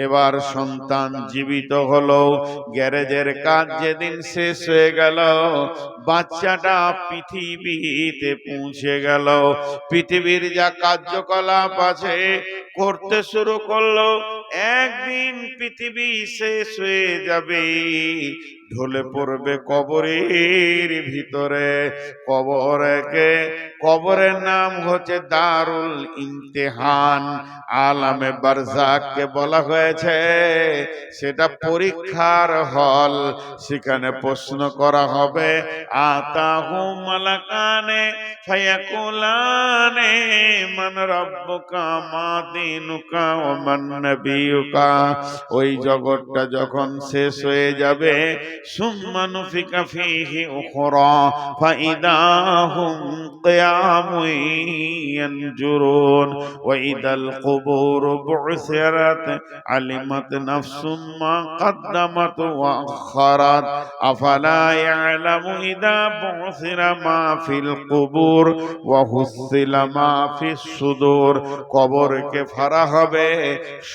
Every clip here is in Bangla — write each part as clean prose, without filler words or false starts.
এবার সন্তান জীবিত হলো, গ্যারেজের কাজ যেদিন শেষ হয়ে গেল, বাচ্চাটা পৃথিবীতে পৌঁছে গেল। পৃথিবীর যা কার্যকলাপ আছে করতে শুরু করলো। একদিন পৃথিবী শেষ হয়ে যাবে, ঢলে পড়বে কবরের ভিতরে। কবরের নাম হচ্ছে দারুল ইমতিহান। আলামে বারজাখকে বলা হয়েছে সেটা পরীক্ষার হল। সেখানে প্রশ্ন করা হবে, আতাহু মালাকানে ফায়াকুলানে মান রাব্বুকা মা দীনুকা ওয়া মান নাবিয়ুকা। ওই জগৎটা যখন শেষ হয়ে যাবে, সুম্মা নুফিকা ফীহি উখরা ফাইদা হুম কিয়ামুন ইয়ানজুরুন ওয়া ইদাল কুবুর বু'সিরাত আলিমাত নাফসুম মা কদ্দামাত ওয়া আখারাত আফালা ইয়ালামু ইদা বু'সিরা মা ফিল কুবুর ওয়া হুসিলা মা ফিস সুদূর। কবরকে ফাড়া হবে,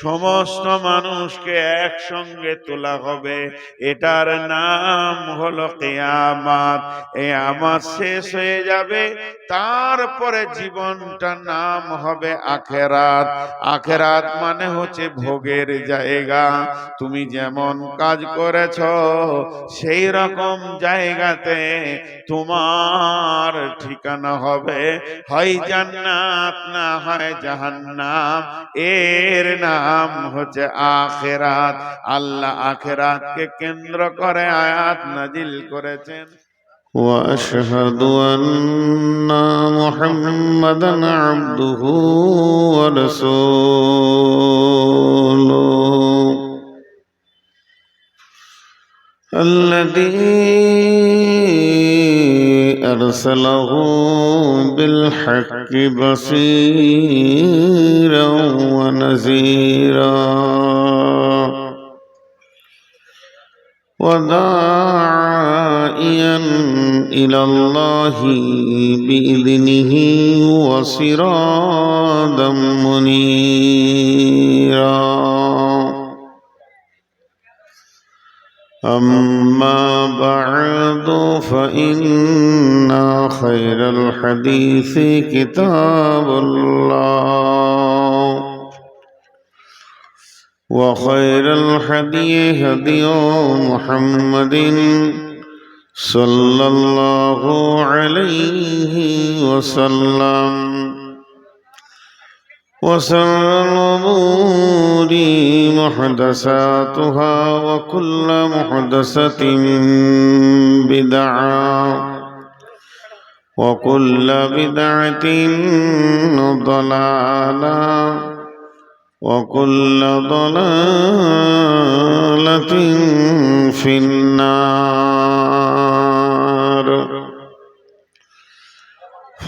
সমস্ত মানুষকে একসঙ্গে তোলা হবে। এটার নাম হলো কিয়ামত। কিয়ামত শেষ হয়ে যাবে, তারপরে জীবনটার নাম হবে আখিরাত। আখিরাত মানে হচ্ছে ভোগের জায়গা। তুমি যেমন কাজ করেছো সেই রকম জায়গাতে তোমার ঠিকানা হবে, হয় জান্নাত না হয় জাহান্নাম। এর নাম হচ্ছে আখিরাত। আল্লাহ আখিরাতকে কেন্দ্র করে আয়াত নাজিল করেছেন। وأشهد أن محمدا عبده ورسوله الذي أرسله بالحق بصيرا ونذيرا وداعيا إلى الله بإذنه وسراجا منيرا. أما بعد فإن خير الحديث كتاب الله وخير الهدي هدي محمد صلى الله عليه وسلم وشر الأمور محدثاتها وكل محدثة بدعة وكل بدعة ضلالة وكل ضلالة في النار.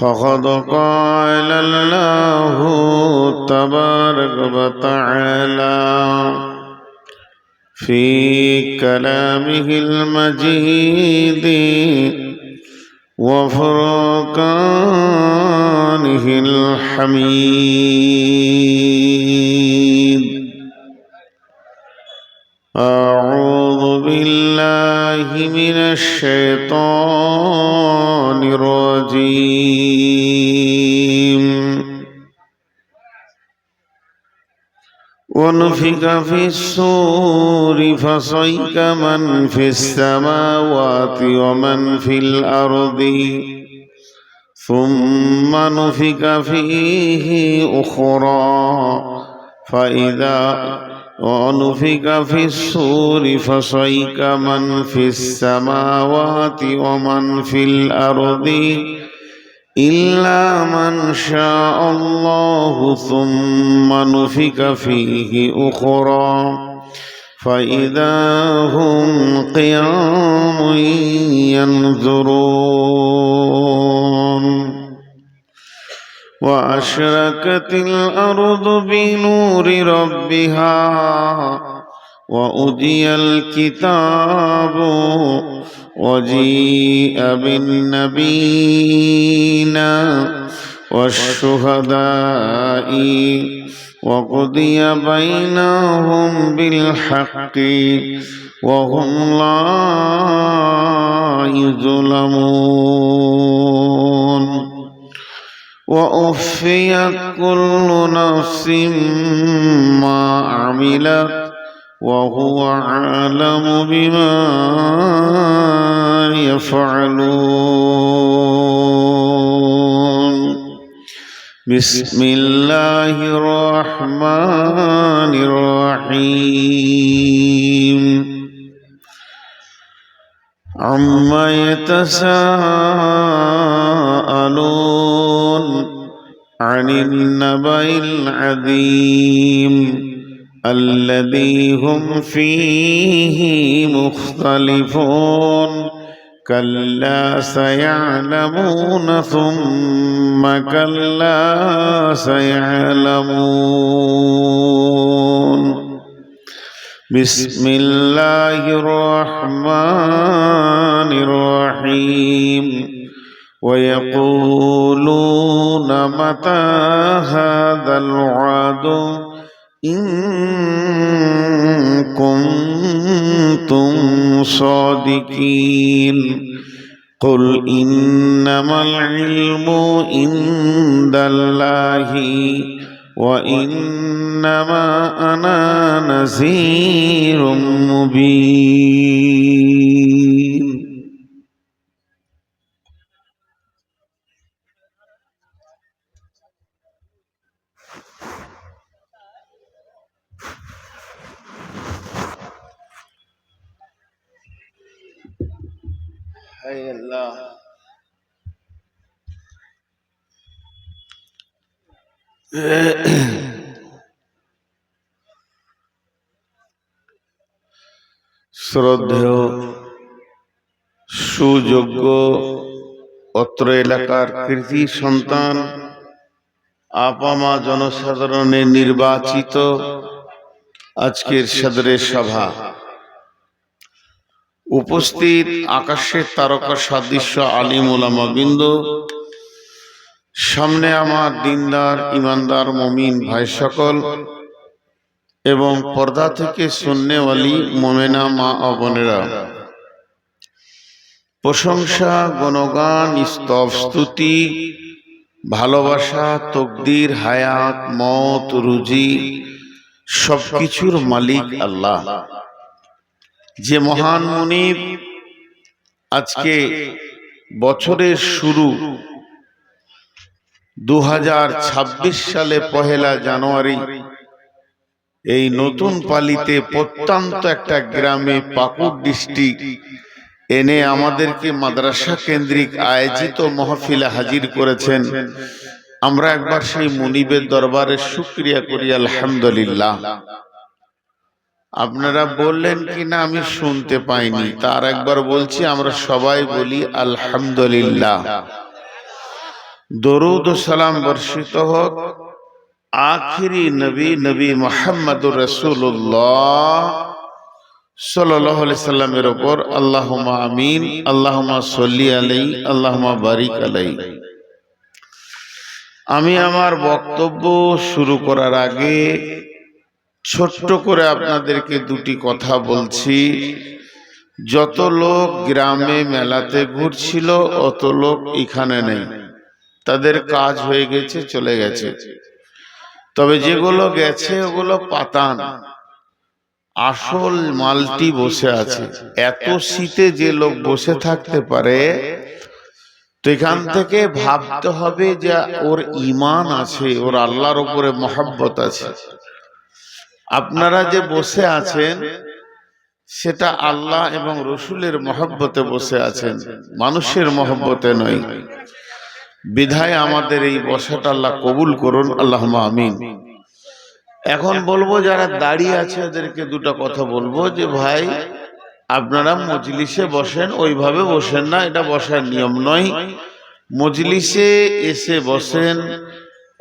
فقد قال الله تبارك وتعالى في كلامه المجيد وفرقانه الحميد. أعوذ بالله من الشيطان الرجيم. ونفخ في الصور فصعق من في السماوات ومن في الأرض ثم نفخ فيه أخرى ونفخ في الصور فصعق من في السماوات ومن في الأرض إلا من شاء الله ثم نفخ فيه أخرى فإذا هم قيام ينظرون. وأشرقت الأرض بنور ربها وأوتي الكتاب وجيء بالنبيين والشهداء وقضي بينهم بالحق وهم لا يظلمون وأوفيت كل نفس ما عملت وهو أعلم بما يفعلون بسم الله الرحمن الرحيم عما يتساءلون عن النبأ العظيم الذي هم فيه مختلفون كلا سيعلمون ثم كلا سيعلمون بسم الله الرحمن الرحيم ويقولون متى هذا الوعد إن كنتم صادقين قل إنما العلم عند الله وإنما أنا نذير مبين হায় আল্লাহ শ্রদ্ধেয় সুযোগ্য অত্র এলাকার কৃতি সন্তান আপামা জনসাধারণের নির্বাচিত আজকের সদরের সভা উপস্থিত আকাশের তারকা সাদৃশ্য আলিম ওলামা বৃন্দ, সামনে আমার দিনদার ইমানদার মুমিন ভাই সকল এবং পর্দা থেকে সুন্নেওয়ালি মোমেনা মা ও বোনেরা, প্রশংসা গুণগান স্তব স্তুতি ভালোবাসা তকদির হায়াত মত রুজি সবকিছুর মালিক আল্লাহ, যে মহান মুনিব আজকে বছরের শুরু 2026 সালে পহেলা জানুয়ারি এই নতুন পালিতে প্রত্যন্ত একটা গ্রামে পাকুড় ডিস্ট্রিক্ট এনে আমাদেরকে মাদ্রাসা কেন্দ্রিক আয়োজিত মাহফিলে হাজির করেছেন। আমরা একবার সেই মুনিবের দরবারে শুকরিয়া করি আলহামদুলিল্লাহ। আপনারা বললেন কিনা আমি শুনতে পাইনি, তার একবার বলছি, আমরা সবাই বলি আলহামদুলিল্লাহ। দরুদ ও সালাম বর্ষিত হোক আখিরি নবী নবী মুহাম্মদুর রাসূলুল্লাহ সাল্লাল্লাহু আলাইহি সাল্লামের উপর। আল্লাহুম্মা আমিন, আল্লাহুম্মা সাল্লি আলাইহি, আল্লাহুম্মা বারিক আলাইহি। আমি আমার বক্তব্য শুরু করার আগে ছোট্ট করে আপনাদেরকে দুটি কথা বলছি। যত লোক গ্রামে মেলাতে ঘুরছিল অত লোক এখানে নেই, তাদের কাজ হয়ে গেছে, চলে গেছে। তবে যেগুলো গেছে ওগুলো পাতান, আসল মালটি বসে আছে। এত শীতে যে লোক বসে থাকতে পারে, তো এখান থেকে ভাবতে হবে যে ওর ঈমান আছে, ওর আল্লাহর উপরে মহব্বত আছে। আপনারা যে বসে আছেন সেটা আল্লাহ এবং রসুলের মহব্বতে বসে আছেন, মানুষের মহব্বতে নয়। বিধায় আমাদের এই বসাটা আল্লাহ কবুল করুন, আল্লাহুম্মা আমিন। এখন বলবো যারা দাঁড়িয়ে আছে ওদেরকে দুটো কথা বলবো যে ভাই, আপনারা মজলিসে বসেন, ওইভাবে বসেন না, এটা বসার নিয়ম নয়। মজলিসে এসে বসেন,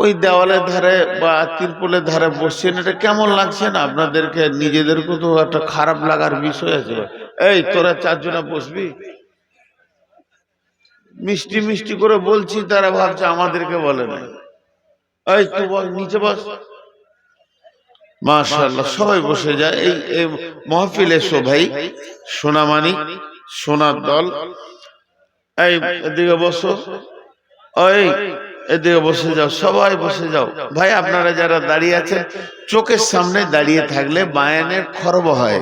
ওই দেওয়ালের ধারে বা তিরপলের ধারে বসছেন, এটা কেমন লাগছে না আপনাদেরকে? নিজেদেরকে তো একটা খারাপ লাগার বিষয় আছে। এই তোরা চারজনা বসবি, মিষ্টি মিষ্টি করে বলছি, তারা ভাবছে আমাদেরকে বলে না। এই তুই বল, নিচে বস, মাশাআল্লাহ, সবাই বসে যায়। এই মাহফিলে এসো ভাই, সোনামানিক, সোনার দল, এই এদিকে বসো, ওই এদিকে বসে যাও, সবাই বসে যাও। ভাই আপনারা যারা দাঁড়িয়ে আছেন, চোখের সামনে দাঁড়িয়ে থাকলে বায়ানের খরব হয়,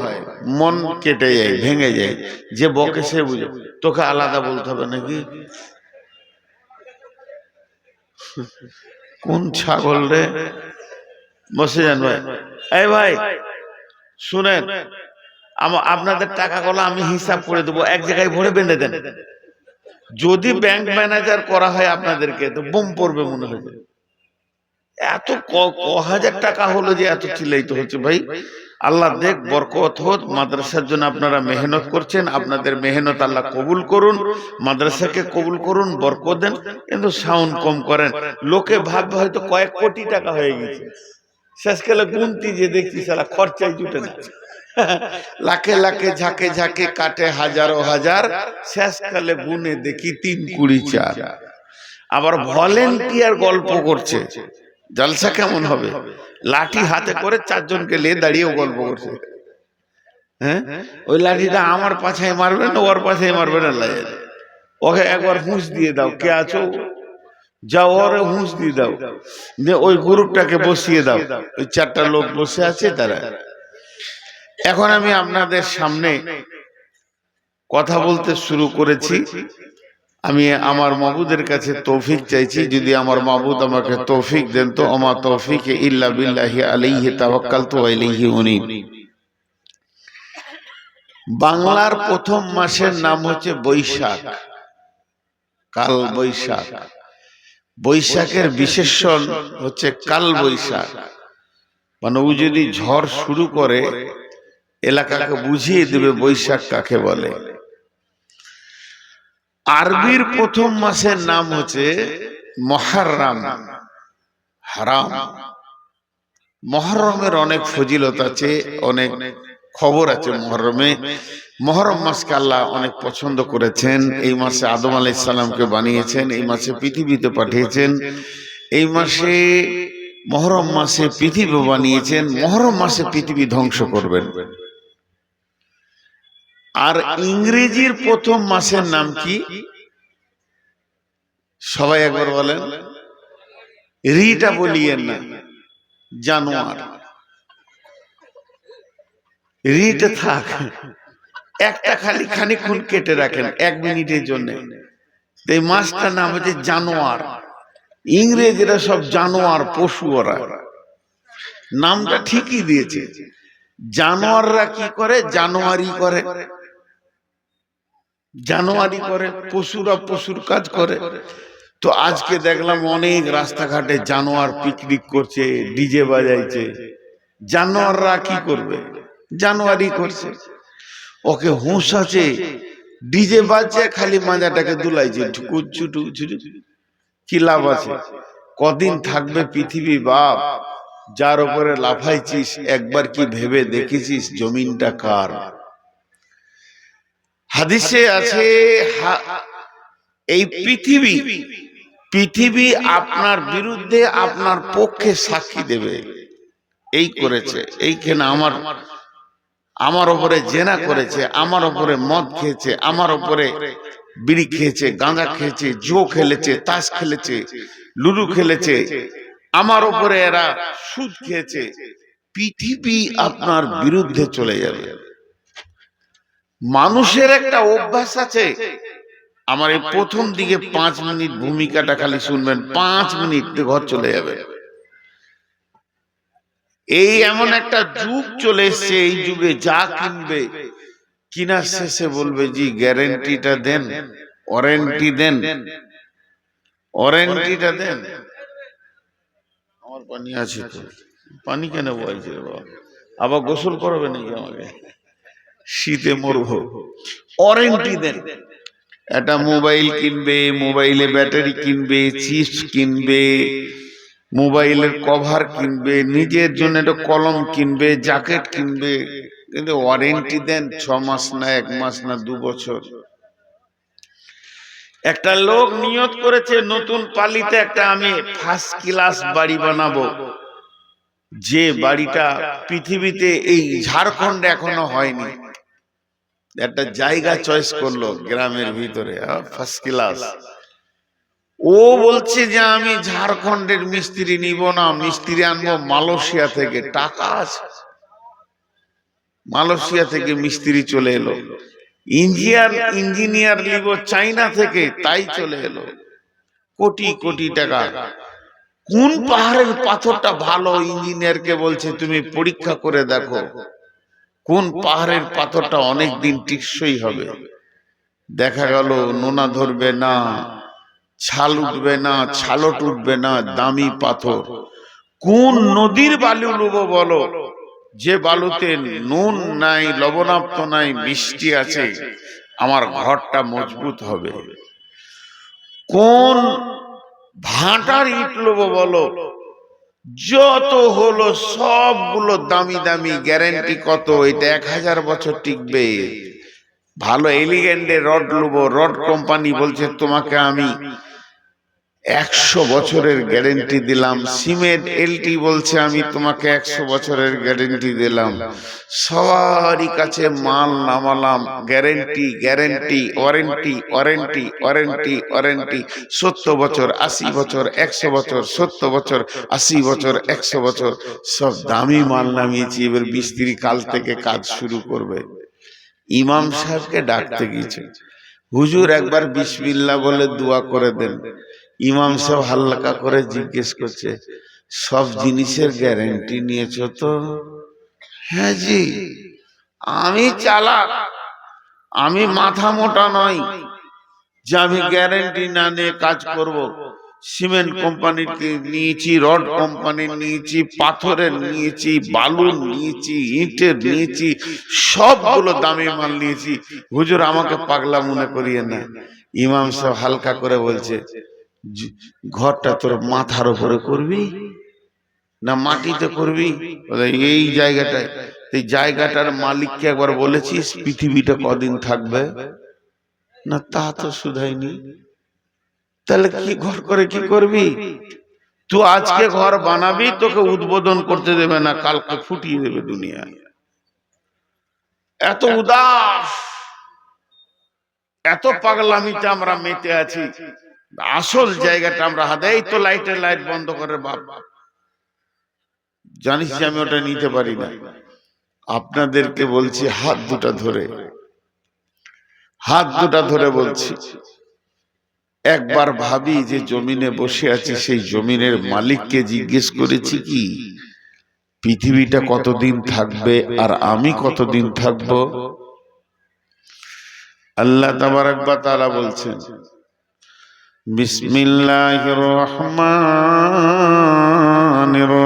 মন কেটে যায়, ভেঙে যায়। যে বকে সে বুঝে, তোকে আলাদা বলতে হবে নাকি? কোন ছাগল রে? বসে যান ভাই। এই ভাই শুনেন, আপনাদের টাকাগুলো আমি হিসাব করে দেবো, এক জায়গায় ভরে বেঁধে দেন। যদি ব্যাংক ম্যানেজার করা হয় আপনাদেরকে, তো বোম পড়বে মনে হয়। এত হাজার টাকা হলো যে এত চিল্লাইতে হচ্ছে ভাই। আল্লাহ দেখ, বরকত হোক। মাদ্রাসার জন্য আপনারা মেহনত করছেন, আপনাদের মেহনত আল্লাহ কবুল করুন, মাদ্রাসাকে কবুল করুন, বরকত দেন। কিন্তু সাউন্ড কম করেন, লোকে ভাববে হয়তো কয়েক কোটি টাকা হয়ে গেছে। শেষকালে গুনতি যে দেখছি সালা খরচাই জুটে না, লাখে লাখে ঝাঁকে ঝাঁকে কাটে হাজারো হাজার, শেষকালে গুনে দেখি 3 কুড়ি 4। আবার ভলেন্টিয়ার গল্প করছে, জলসা কেমন হবে? লাঠি হাতে করে 4 জনকে নিয়ে দাঁড়িয়েও গল্প করছে। হ্যাঁ, ওই লাঠিটা আমার পাছায় মারবে না, ওর পাছায় মারবে না, ওকে একবার হুঁশ দিয়ে দাও, কে আছো যাও, ওরে হুঁশ দিয়ে দাও, ওই গ্রুপটাকে বসিয়ে দাও। ওই 4টা লোক বসে আছে তারা। এখন আমি আপনাদের সামনে কথা বলতে শুরু করেছি। আমি আমার মাবুদের কাছে তৌফিক চাইছি, যদি আমার মাবুদ আমাকে তৌফিক দেন তো। আমা তৌফিক ইল্লা বিল্লাহি আলাইহি তাওয়াক্কালতু ওয়া ইলাইহি উনীব। বাংলার প্রথম মাসের নাম হচ্ছে বৈশাখ, কাল বৈশাখ। বৈশাখের বিশেষণ হচ্ছে কাল বৈশাখ, মানে ও যদি ঝড় শুরু করে এলাকাকে বুঝিয়ে দেবে বৈশাখ কাকে বলে। আরবির প্রথম মাসের নাম হচ্ছে মুহররম, হারাম। মুহররমের অনেক ফজিলত আছে, অনেক খবর আছে মুহররমে। মুহররম মাসকে আল্লাহ অনেক পছন্দ করেছেন। এই মাসে আদম আলাইহিস সালামকে বানিয়েছেন, এই মাসে পৃথিবীতে পাঠিয়েছেন, এই মাসে মুহররম মাসে পৃথিবী বানিয়েছেন। মুহররম মাসে পৃথিবী ধ্বংস করবেন। আর ইংরেজির প্রথম মাসের নাম কি? সবাই একবার বলেন, রিটা বলিয়েন না, জানুয়ার। রিটা থাক, একটা খালি খানিকক্ষণ কেটে রাখেন 1 মিনিটের জন্য। এই মাসটার নাম হচ্ছে জানুয়ার। ইংরেজরা সব জানোয়ার, পশু, ওরা নামটা ঠিকই দিয়েছে। জানোয়াররা কি করে? জানুয়ারি করে, জানুয়ারি করে। পশুরা পশুর কাজ করে। তো আজকে দেখলাম অনেক রাস্তাঘাটে জানোয়ার পিকনিক করছে, ডিজে বাজাইছে। জানোয়াররা কি করবে? জানুয়ারি করছে। ওকে হুঁশ আছে, ডিজে বাজছে, খালি মাজাটাকে দুলাইছে, কি লাভ আছে? কদিন থাকবে পৃথিবী বাপ? যার উপরে লাফাইছিস, একবার কি ভেবে দেখেছিস জমিনটা কার? হাদিসে আছে এই পৃথিবী আপনার বিরুদ্ধে আপনার পক্ষে সাক্ষী দেবে। এই করেছে, এইখানে আমার উপরে জেনা করেছে, আমার উপরে মদ খেয়েছে, আমার উপরে বিড়ি খেয়েছে, গাঁজা খেয়েছে, জো খেলেছে, তাস খেলেছে, লুডু খেলেছে, আমার উপরে এরা সুদ খেয়েছে। পৃথিবী আপনার বিরুদ্ধে চলে যাবে। মানুষের একটা অভ্যাস আছে, আমার এই প্রথম দিকে 5 মিনিট ভূমিকাটা খালি শুনবেন, 5 মিনিট ঘর চলে যাবে। এই এমন একটা যুগ চলে এসছে, এই যুগে যা কিনবে, কিনার শেষে বলবে জি গ্যারেন্টিটা দেন, ওয়ারেন্টি দেন, ওয়ারেন্টিটা দেন। আমার পানি আছে তো, পানি কেন বলছে বাবা? আবার গোসল করবে নাকি আমাকে? শীতে মরবো। ওয়ারেন্টি দেন। একটা মোবাইল কিনবে, মোবাইলে ব্যাটারি কিনবে, চিপস কিনবে, মোবাইলের কভার কিনবে, নিজের জন্য একটা কলম কিনবে, জ্যাকেট কিনবে, কিন্তু ওয়ারেন্টি দেন 6 মাস না 1 মাস না 2 বছর। একটা লোক নিয়ত করেছে নতুন পালিতে একটা আমি ফার্স্ট ক্লাস বাড়ি বানাবো। যে বাড়িটা পৃথিবীতে এই ঝাড়খণ্ডে এখনো হয়নি, একটা জায়গা চয়েস করলো গ্রামের ভিতরে, ফার্স্ট ক্লাস। ও বলছে যে আমি ঝাড়খণ্ডের মিস্ত্রি নিব না, মিস্ত্রি আনবো মালয়েশিয়া থেকে। টাকা আছে, মালয়েশিয়া থেকে মিস্ত্রি চলে এলো। ইঞ্জিনিয়ার নিব চাইনা থেকে, তাই চলে এলো। কোটি কোটি টাকা। কোন পাহাড়ের পাথরটা ভালো, ইঞ্জিনিয়ারকে বলছে তুমি পরীক্ষা করে দেখো কোন পাহাড়ের পাথরটা অনেক দিন টিকসই হবে। দেখা গেল নোনা ধরবে না, ছাল উঠবে না, ছালট উঠবে না, দামি পাথর। কোন নদীর বালু নেবো বলো, যে বালুতে নুন নাই, লবণাক্ত নাই, মিষ্টি আছে, আমার ঘরটা মজবুত হবে। কোন ভাটার ইট নেবো বলো, যত হলো সবগুলো দামি দামি, গ্যারেন্টি কত, এটা 1000 বছর টিকবে। ভালো এলিগেন্টের রড নেবো, রড কোম্পানি বলছে তোমাকে আমি 100 বছরের গ্যারেন্টি দিলাম। সিমেন্ট এলটি বলছে আমি তোমাকে 100 বছরের গ্যারেন্টি দিলাম। সবারই কাছে মাল নামালাম, guarantee guarantee, warranty warranty warranty warranty. 70 বছর, 80 বছর, 100 বছর, 70 বছর, 80 বছর, 100 বছর, সব দামি মাল নামিয়েছি। এবার মিস্ত্রি কাল থেকে কাজ শুরু করবে। ইমাম সাহেবকে ডাকতে গিয়েছে, হুজুর একবার বিসমিল্লাহ বলে দোয়া করে দেন। ইমাম সাহেব হালকা করে জিজ্ঞেস করছে, সব জিনিসের গ্যারেন্টি নিয়েছো তো? হ্যাঁ জি। আমি চালাক, আমি মাথা মোটা নই যে আমি গ্যারেন্টি না নিয়ে কাজ করব। সিমেন্ট কোম্পানির নিয়েছি, রড কোম্পানির নিয়েছি, পাথরের নিয়েছি, বালুর নিয়েছি, ইটের নিয়েছি, সবগুলো দামি মাল নিয়েছি। হুজুর আমাকে পাগলা মনে করিয়ে না। ইমাম সাহেব হালকা করে বলছে, ঘরটা তোর মাথার উপরে করবি না মাটিতে করবি? এই জায়গাটায়। এই জায়গাটার মালিককে একবার বলেছিস পৃথিবীটা কদিন থাকবে? না তা তো শুধাইনি। তাহলে কি ঘর করে কি করবি? তুই আজকে ঘর বানাবি, তোকে উদ্বোধন করতে দেবে না, কালকে ফুটিয়ে দেবে দুনিয়া। এত উদাস, এত পাগলামিতে আমরা মেতে আছি। আসল জায়গাটা আমরা হাতে, এই তো লাইটের লাইট বন্ধ করে বাপ, জানিস যে আমি ওটা নিতে পারি না। আপনাদেরকে বলছি হাত দুটা ধরে, হাত দুটা ধরে বলছি, একবার ভাবি যে জমিনে বসে আছি, সেই জমিনের মালিককে জিজ্ঞেস করেছি কি পৃথিবীটা কতদিন থাকবে আর আমি কতদিন থাকব? আল্লাহ তাবারক ওয়া তাআলা বলছেন, বিসমিল্লাহির রহমানির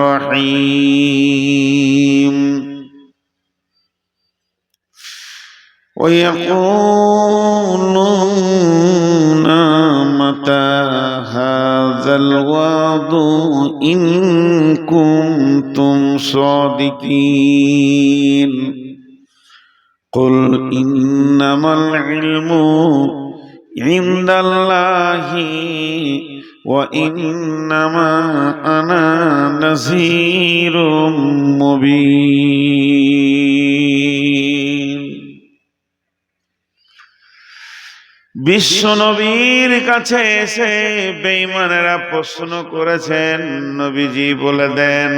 রহিম। ويقولون متى هذا الوعد إن كنتم صادقين قل إنما العلم عند الله وإنما أنا نذير مبين। বিশ্ব নবীর কাছে এসে বেঈমানেরা প্রশ্ন করেছেন, নবীজি বলে দেন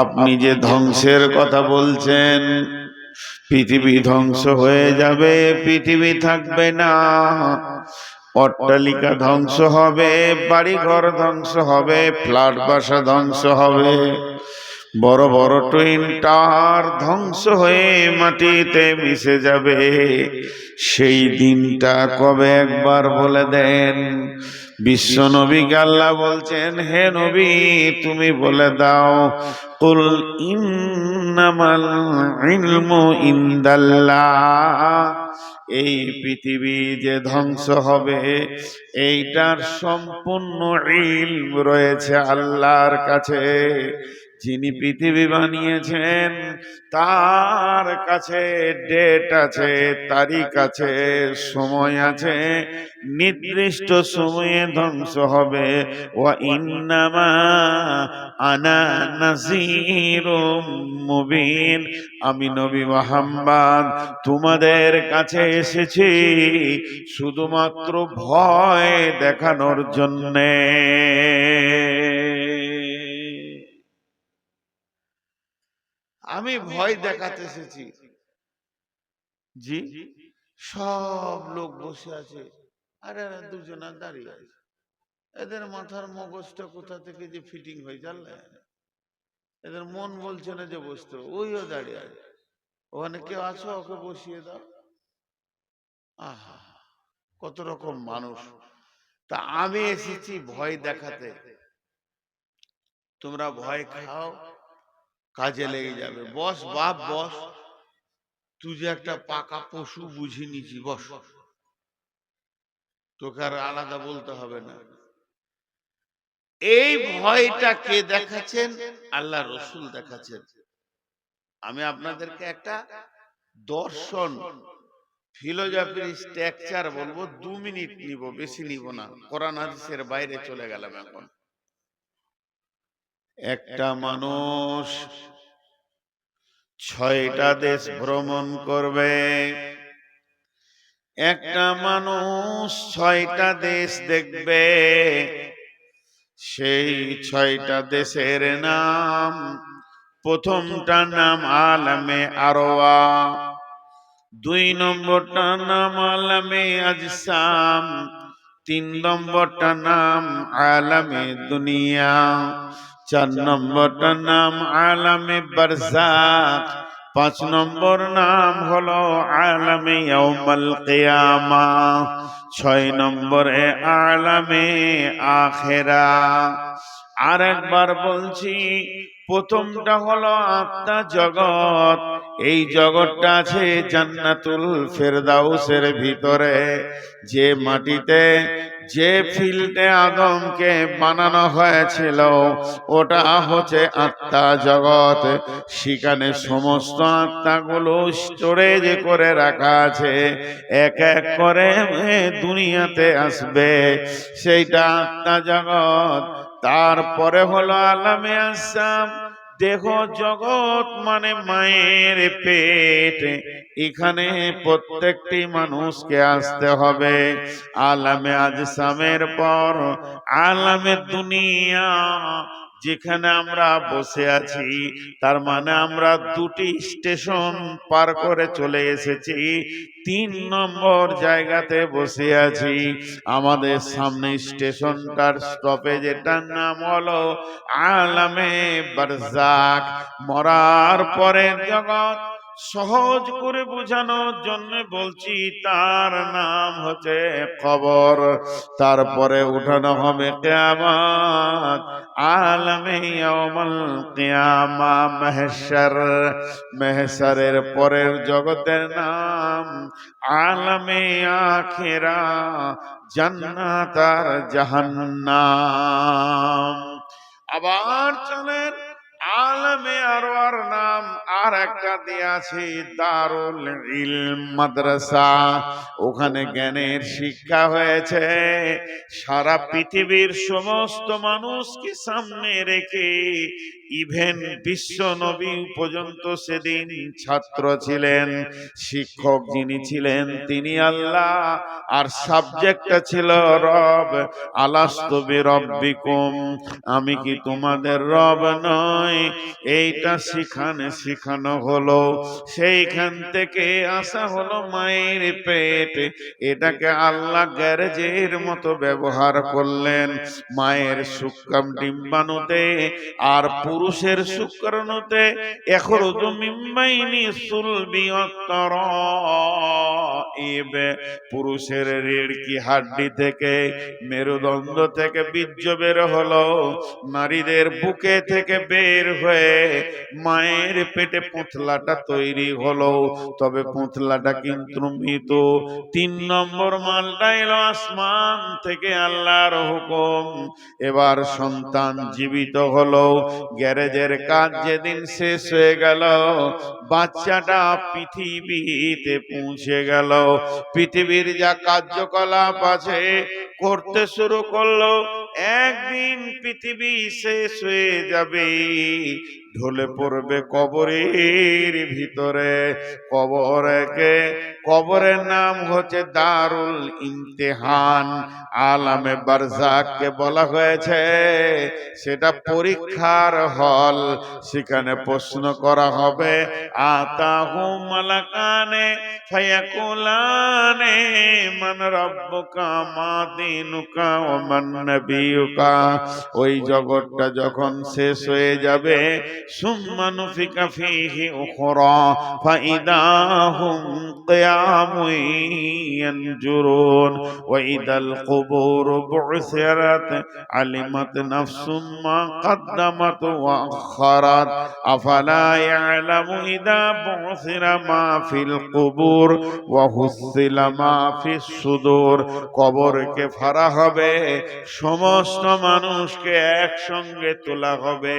আপনি যে ধ্বংসের কথা বলছেন, পৃথিবী ধ্বংস হয়ে যাবে, পৃথিবী থাকবে না, অট্টালিকা ধ্বংস হবে, বাড়িঘর ধ্বংস হবে, ফ্ল্যাট বাসা ধ্বংস হবে, বড় বড় টুইন টাওয়ার ধ্বংস হয়ে মাটিতে মিশে যাবে। সেই দিনটা কবে একবার বলে দেন। বিশ্ব নবীকে আল্লাহ বলছেন, হে নবী তুমি বলে দাও, কুল ইন্নামাল ইলমু ইনদাল্লাহ, এই পৃথিবী যে ধ্বংস হবে এইটার সম্পূর্ণ ইলম রয়েছে আল্লাহর কাছে। যিনি পৃথিবী বানিয়েছেন তার কাছে ডেট আছে, তারিখ আছে, সময় আছে, নির্দিষ্ট সময়ে ধ্বংস হবে। ওয়া ইন্নামা আনা নাযীরুম মুবিন, আমি নবী মুহাম্মদ তোমাদের কাছে এসেছি শুধুমাত্র ভয় দেখানোর জন্যে। আমি ভয় দেখাতে এসেছি। জি, সব লোক বসে আছে, আরে দুজনা দাঁড়িয়ে আছে। এদের মাথার মগজটা কোথা থেকে যে ফিটিং হয়ে জানলে, এদের মন বলছে না যে বসতে, ওইও দাঁড়িয়ে আছে। ওখানে কেউ আছো, ওকে বসিয়ে দাও। আহা, কত রকম মানুষ। তা আমি এসেছি ভয় দেখাতে। তোমরা ভয় খাও, কাজে লেগে যাবে। বস বাপ বস, তুই যে একটা পাকা পশু বুঝি নিছি, বস, তোকে আর আলাদা বলতে হবে না। এই ভয়টা কে দেখাচ্ছেন? আল্লাহ রসুল দেখাচ্ছেন। আমি আপনাদেরকে একটা দর্শন, ফিলোজফির স্ট্রাকচার বলবো, 2 মিনিট নিব, বেশি নিব না, কোরআন হাদিসের বাইরে চলে গেলাম। এখন একটা মানুষ 6টা দেশ ভ্রমণ করবে, একটা মানুষ 6টা দেশ দেখবে। সেই 6টা দেশের নাম, প্রথমটার নাম আলামে আরওয়া, 2 নম্বরটার নাম আলামে আজসাম, 3 নম্বরটার নাম আলামে দুনিয়া, 4 নম্বরটার নাম আলামে বারজাখ, 5 নম্বর নাম হলো আলামে ইয়াউমাল কিয়ামা, 6 নম্বরে আলামে আখিরা। আর একবার বলছি, প্রথমটা হলো আত্মা জগৎ। এই জগৎটা আছে জান্নাতুল ফেরদাউসের ভিতরে, যে মাটিতে, যে ফিল্ডে আদমকে বানানো হয়েছিল, ওটা হচ্ছে আত্মা জগৎ। সেখানে সমস্ত আত্মাগুলো স্টোরেজ করে রাখা আছে, এক এক করে দুনিয়াতে আসবে, সেইটা আত্মা জগৎ। তারপরে হলো আলামে আসসাম, দেহ জগৎ, মানে মায়ের পেট। এখানে প্রত্যেকটি মানুষকে আসতে হবে। আলামে আজসামের পর আলামে দুনিয়া, যেখানে আমরা বসে আছি, তার মানে আমরা 2টি স্টেশন পার করে চলে এসেছি, 3 নম্বর জায়গাতে বসে আছি। আমাদের সামনে স্টেশনটার স্টপেজ, এটার নাম হলো আলামে বারজাখ, মরার পরের জগৎ। সহজ করে বোঝানোর জন্য বলছি, তার নাম হচ্ছে কবর। তারপরে উঠানো হবে কিয়ামত, আলামে ইয়াউমাল কিয়ামা মাহশর। মাহশরের পরের জগতের নাম আলামে আখিরা, জান্নাত আর জাহান্নাম। আবার চলেন, আলামে আরওয়ার নাম আর একটা দেয়া আছে দারুল ইলম মাদ্রাসা। ওখানে জ্ঞানের শিক্ষা হয়েছে। সারা পৃথিবীর সমস্ত মানুষকে সামনে রেখে, ইভেন বিশ্ব নবী পর্যন্ত সেদিন ছাত্র ছিলেন, শিক্ষক যিনি ছিলেন তিনি আল্লাহ, আর সাবজেক্টটা ছিল রব। আলাস্তু বিরব্বিকুম, আমি কি তোমাদের রব নয়? এইটা শিখানো হলো। সেইখান থেকে আসা হলো মায়ের পেট। এটাকে আল্লাহ গ্যারেজের মতো ব্যবহার করলেন। মায়ের শুক্রাম ডিম্বাণুতে আর পুরুষের শুক্রাণুতে এখরুজু মিন বাইনি সুলবি ওয়াত তারাইব, পুরুষের রেড়কি হাড্ডি থেকে, মেরুদণ্ড থেকে বীর্য বের হলো, নারীদের বুকে থেকে বের হয়ে মায়ের পেটে পুঁতলাটা তৈরি হলো, তবে পুঁতলাটা কিন্তু মৃত। 3 নম্বর মালটা এলো আসমান থেকে আল্লাহর হুকুম। এবার সন্তান জীবিত হলো। গ্যারেজের কাজ যেদিন শেষ হয়ে গেল, বাচ্চাটা পৃথিবীতে পৌঁছে গেল। পৃথিবীর যা কার্যকলাপ আছে করতে শুরু করলো। একদিন পৃথিবী শেষ হয়ে যাবে, ঢলে পড়বে কবরের ভিতরে। কবরের নাম হচ্ছে দারুল ইমতিহান। আলামে বারজাখকে বলা হয়েছে সেটা পরীক্ষার হল। সেখানে প্রশ্ন করা হবে, আতাহু মালাকানে ফায়াকুলানে মান রাব্বুকা মা দীনুকা ওয়া মান নাবিয়ুকা। ওই জগৎটা যখন শেষ হয়ে যাবে, সুম্মা নুফিকা ফীহি উখরা ফাইদাহুম কিয়ামুন ইয়ানজুরুন ওয়া ইদাল কুবুর বু'সিরাত আলিমাত নাফসুম মা قدمت وأخرت أفلا يعلم إذا بعثر ما في القبور وحصل ما في الصدور। কবরকে ফাড়া হবে, সমস্ত মানুষকে একসঙ্গে তোলা হবে।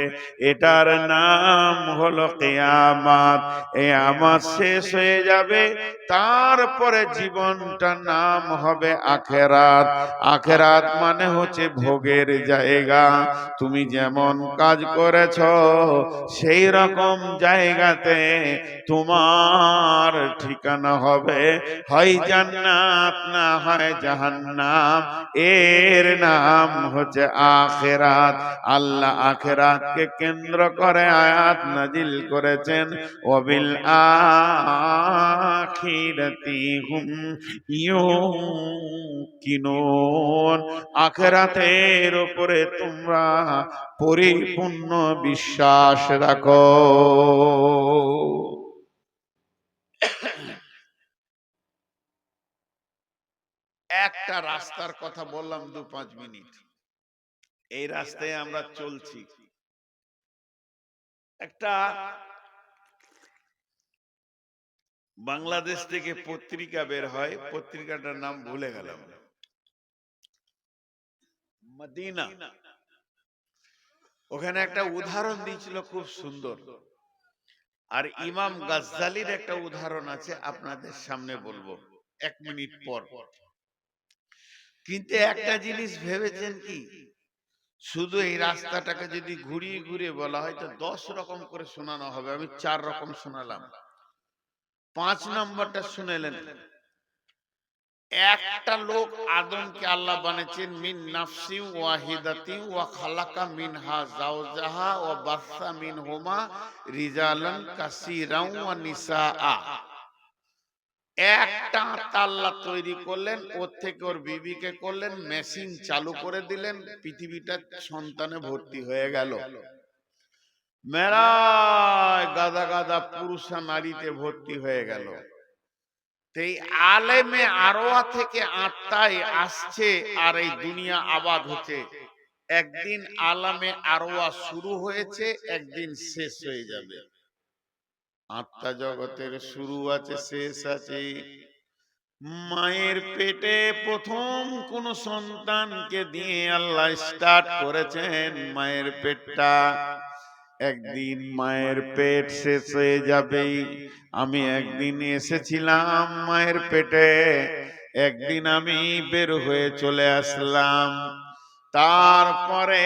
এটার নাম হলো কিয়ামত। কিয়ামত শেষ হয়ে যাবে, তারপরে জীবনটার নাম হবে আখিরাত। আখিরাত মানে হচ্ছে ভোগের জায়গা। তুমি যেমন কাজ করেছো সেই রকম জায়গাতে তোমার ঠিকানা হবে, হয় জান্নাত না হয় জাহান্নাম। এর নাম হচ্ছে আখিরাত। আল্লাহ আখিরাতকে কেন্দ্র করে আয়াত নাজিল করেছেন, ওয়াবিল আখিরাতি হুম ইউকিনুন। আখিরাতের উপরে তোমরা পরিপূর্ণ বিশ্বাস রাখো। একটা রাস্তার কথা বললাম 2-5 মিনিট। এই রাস্তায় আমরা চলছি। একটা বাংলাদেশ থেকে পত্রিকা বের হয়, পত্রিকাটার নাম ভুলে গেলাম, মদিনা। ওখানে একটা উদাহরণ দিয়েছিল খুব সুন্দর। আর ইমাম গাজ্জালির একটা উদাহরণ আছে, আপনাদের সামনে বলবো 1 মিনিট পর। কিন্তু একটা জিনিস ভেবেছেন কি, শুধু এই রাস্তাটাকে যদি ঘুরিয়ে ঘুরিয়ে বলা হয় তো 10 রকম করে শোনানো হবে। আমি 4 রকম শোনালাম। 5 নম্বরটা শুনেলেন। একটা লোক আদমকে আল্লাহ বানিয়েছেন মিন নাফসি ওয়াহিদাতিন ওয়া খালাকা মিনহা যাওজাহা ওয়া বাসসা মিনহুমা রিজালান কাসীরান ওয়া নিসাআ। একটা আল্লাহ তৈরি করলেন, ওর থেকে ওর বিবিকে করলেন, মেশিন চালু করে দিলেন, পৃথিবীটা সন্তানে ভর্তি হয়ে গেল। মেলায় গাদা গাদা পুরুষ নারীতে ভর্তি হয়ে গেল। এই আলেমে আরওয়া থেকে আত্মায় আসছে আর এই দুনিয়া আবাদ হচ্ছে। একদিন আলামে আরওয়া শুরু হয়েছে, একদিন শেষ হয়ে যাবে। আত্মা জগতের শুরু আছে, শেষ আছে। মায়ের পেটে প্রথম কোন সন্তানকে দিয়ে আল্লাহ স্টার্ট করেছেন মায়ের পেটটা। একদিন মায়ের পেট শেষ হয়ে যাবে। আমি একদিন এসেছিলাম মায়ের পেটে, একদিন আমি বের হয়ে চলে আসলাম। তারপরে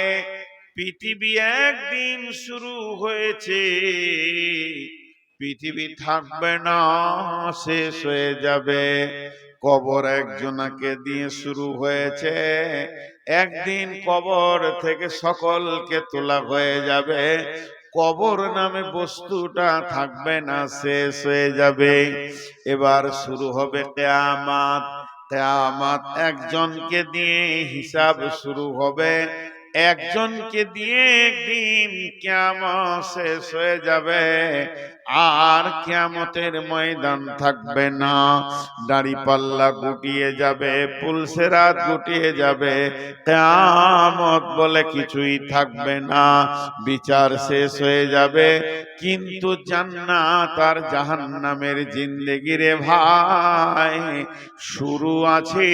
পৃথিবী একদিন শুরু হয়েছে, পৃথিবী থাকবে না, শেষ হয়ে যাবে। কবর একজনাকে দিয়ে শুরু হয়েছে, একদিন কবর থেকে সকলকে তোলা হয়ে যাবে। কবর নামে বস্তুটা থাকবে না, শেষ হয়ে যাবে। এবার শুরু হবে কিয়ামত। কিয়ামত একজনকে দিয়ে হিসাব শুরু হবে, একজনকে দিয়ে একদিন কিয়ামত শেষ হয়ে যাবে। আর কিয়ামতের ময়দান থাকবে না, দাড়িপাল্লা গুটিয়ে যাবে, পুলসেরাত গুটিয়ে যাবে, কিয়ামত বলে কিছুই থাকবে না, বিচার শেষ হয়ে যাবে। কিন্তু জান্নাত আর জাহান্নামের জিন্দেগি রে ভাই, শুরু আছে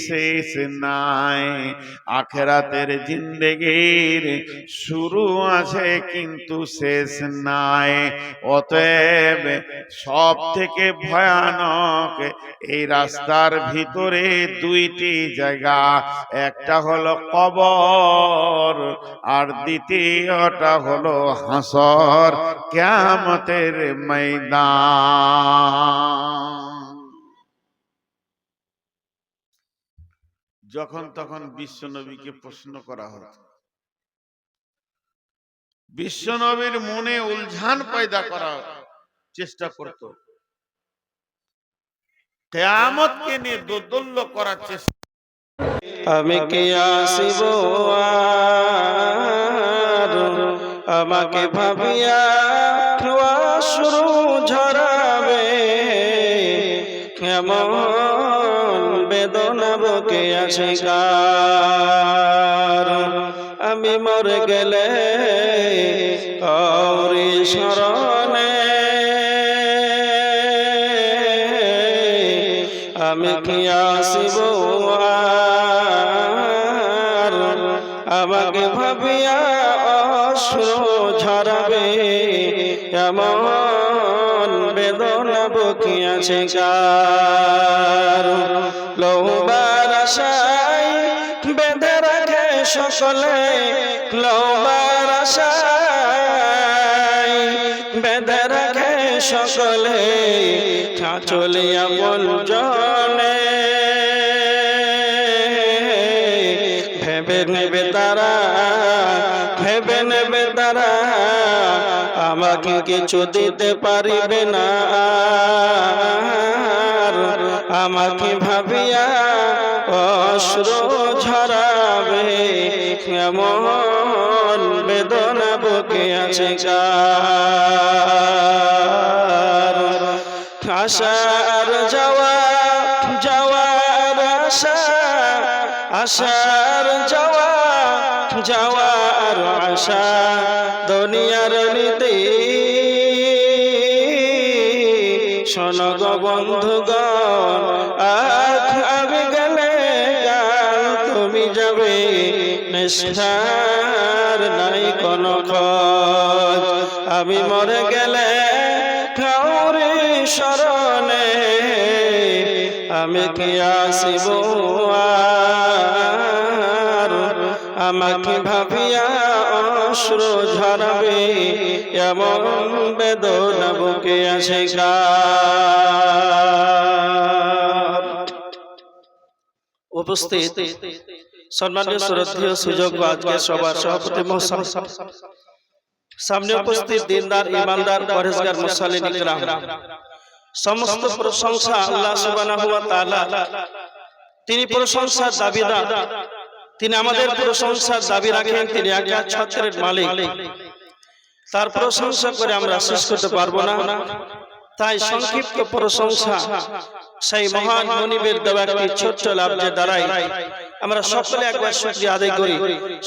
শেষ নাই। আখিরাতের জিন্দেগির শুরু আছে কিন্তু শেষ নাই। অতএব সব থেকে ভয়ানক এই রাস্তার ভিতরে দুইটি জায়গা, একটা হলো কবর আর দ্বিতীয়টা হলো হাসর, কিয়ামতের ময়দান। যখন তখন বিশ্বনবীকে প্রশ্ন করা হতো, বিশ্বনবীর মনে উলঝান পয়দা করার চেষ্টা করত, কিয়ামতকে নিয়ে দোদুল্য করার চেষ্টা। আমি কি আসিব আর আমাকে ভাবিয়া অশ্রু ঝরাবে, এমন বেদনা বুকে আছে কার। আমি মরে গেলে কওরি শরণে, আমি কি আসিব আর আমাকে ভাবিয়া অশ্রু ঝরাবে, এমন বেদনা বুকে আছে কার। লৌবার আশায় বেঁধে রাখে সকলে, লৌবার আশায় বেঁধে রাখে সকলে, চলিয়া বলজনে ভেবে নেবে তারা, ভেবে নেবে তারা, আমাকে কিছু দিতে পারিবে না, আমাকে ভাবিয়া অশ্রু ঝরাবে, এমন বেদনা বুকে আছে কার। আশার যাওয়া যাওয়ার আশা, আশার যাওয়া যাওয়ার আশা, দুনিয়ার নীতি শোনো গো বন্ধুগণ, আমি গেলে গান তুমি যাবে, নিষ্ঠার নাই কোনো খোঁজ। আমি মরে গেলে কাউরি শরণে, আমি কি আসিব আর আমাকে ভাবিয়া অশ্রু ঝরাবে, এমন বেদনা বুকে আছে কার। উপস্থিত সম্মানীয় শ্রদ্ধেয় সুযোগ আজকে সবার সভাপতি মহোদয়, সামনে উপস্থিত দিনদার ইমানদার পরহেজগার মুসল্লিন ইকরাম, সমস্ত প্রশংসা আল্লাহ সুবহানাহু ওয়া তাআলা। তিনি প্রশংসার দাবিদার, তিনি আমাদের প্রশংসার দাবি রাখেন, তিনি একা ছত্রের মালিক। তার প্রশংসা করে আমরা শেষ করতে পারবো না, তাই সংক্ষিপ্ত প্রশংসা সেই মহান মনিবের দেওয়া একটি ছোট্ট লাভের দ্বারাই আমরা সকলে একবার শুকরিয়া আদায় করি।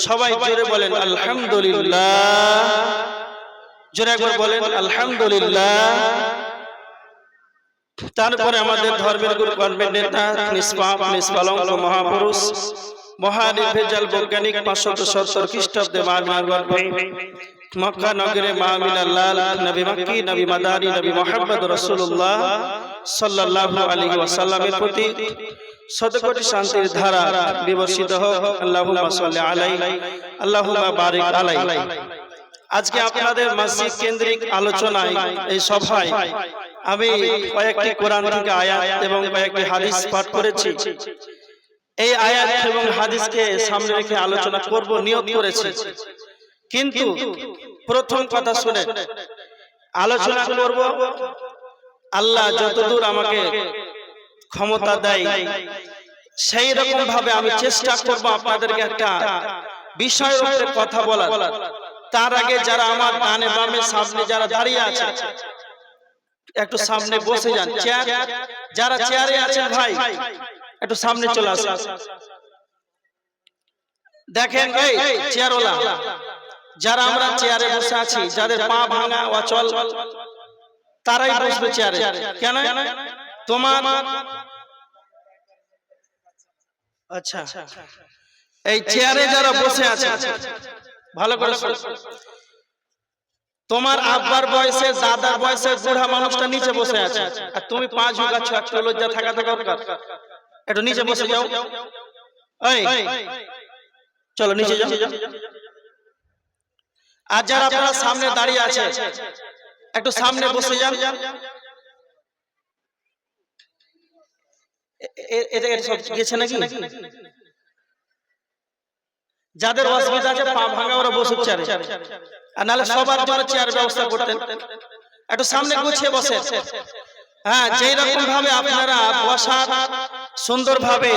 সবাই জোরে বলেন আলহামদুলিল্লাহ, জোরে একবার বলেন আলহামদুলিল্লাহ। তারপরে আমাদের ধর্মের গুরু, কর্মের নেতা, নিষ্পাপ নিষ্কলঙ্ক মহাপুরুষ, মহানির্ভেজাল বৈজ্ঞানিক 570 খ্রিস্টাব্দে মামিনার গর্ভে মক্কা নগরে মামিনার লাল নবী মক্কি, নবী মাদানী, নবী মুহাম্মদ রাসূলুল্লাহ সাল্লাল্লাহু আলাইহি ওয়াসাল্লামের প্রতি শতকোটি শান্তির ধারা বিবর্ষিত হোক। আল্লাহুম্মা সাল্লি আলাইহি, আল্লাহুম্মা বারিক আলাইহি। আজকে আপনাদের মসজিদ কেন্দ্রিক আলোচনায়, এই সভায় আমি কয়েকটি কোরআন থেকে আয়াত এবং কয়েকটি হাদিস পাঠ করেছি। এই আয়াত এবং হাদিসকে সামনে রেখে আলোচনা করব নিয়ত করেছি, কিন্তু প্রথম কথা শুনে আলোচনা করব। আল্লাহ যতদূর আমাকে ক্ষমতা দেয় সেই রকম ভাবে আমি চেষ্টা করব আপনাদেরকে একটা বিষয়ের উপরে কথা বলার। তার আগে যারা আমার ডানে বামে সামনে যারা দাঁড়িয়ে আছে, একটু সামনে বসে যান। চেয়ার, যারা চেয়ারে আছেন ভাই একটু সামনে চলে আসুন। দেখেন এই চেয়ারওয়ালা, যারা আমরা চেয়ারে বসে আছি, যাদের পা ভাঙা অচল, তারাই বসবে চেয়ারে। কেন? তোমার আচ্ছা, এই চেয়ারে যারা বসে আছে ভালো করে শোনো। তোমার আব্বার বয়সে, দাদার বয়সে বুড়া মানুষটা নিচে বসে আছে, আর তুমি পা ঝুঁকাচ্ছ। একটু লজ্জা থাকা দরকার। একটু নিচে বসে যাও। এই চলো নিচে যাও। আর যারা আপনারা সামনে দাঁড়িয়ে আছে একটু সামনে বসে যান। এটা সব গেছে নাকি? যাদের অসুবিধা আছে পা ভাঙা ওরা বসুক চেয়ারে, আর নাহলে সবার জন্য চেয়ার ব্যবস্থা করতেন। একটু সামনে গুছিয়ে বসে। হ্যাঁ, যেই রকম ভাবে আপনারা বসার সুন্দর ভাবে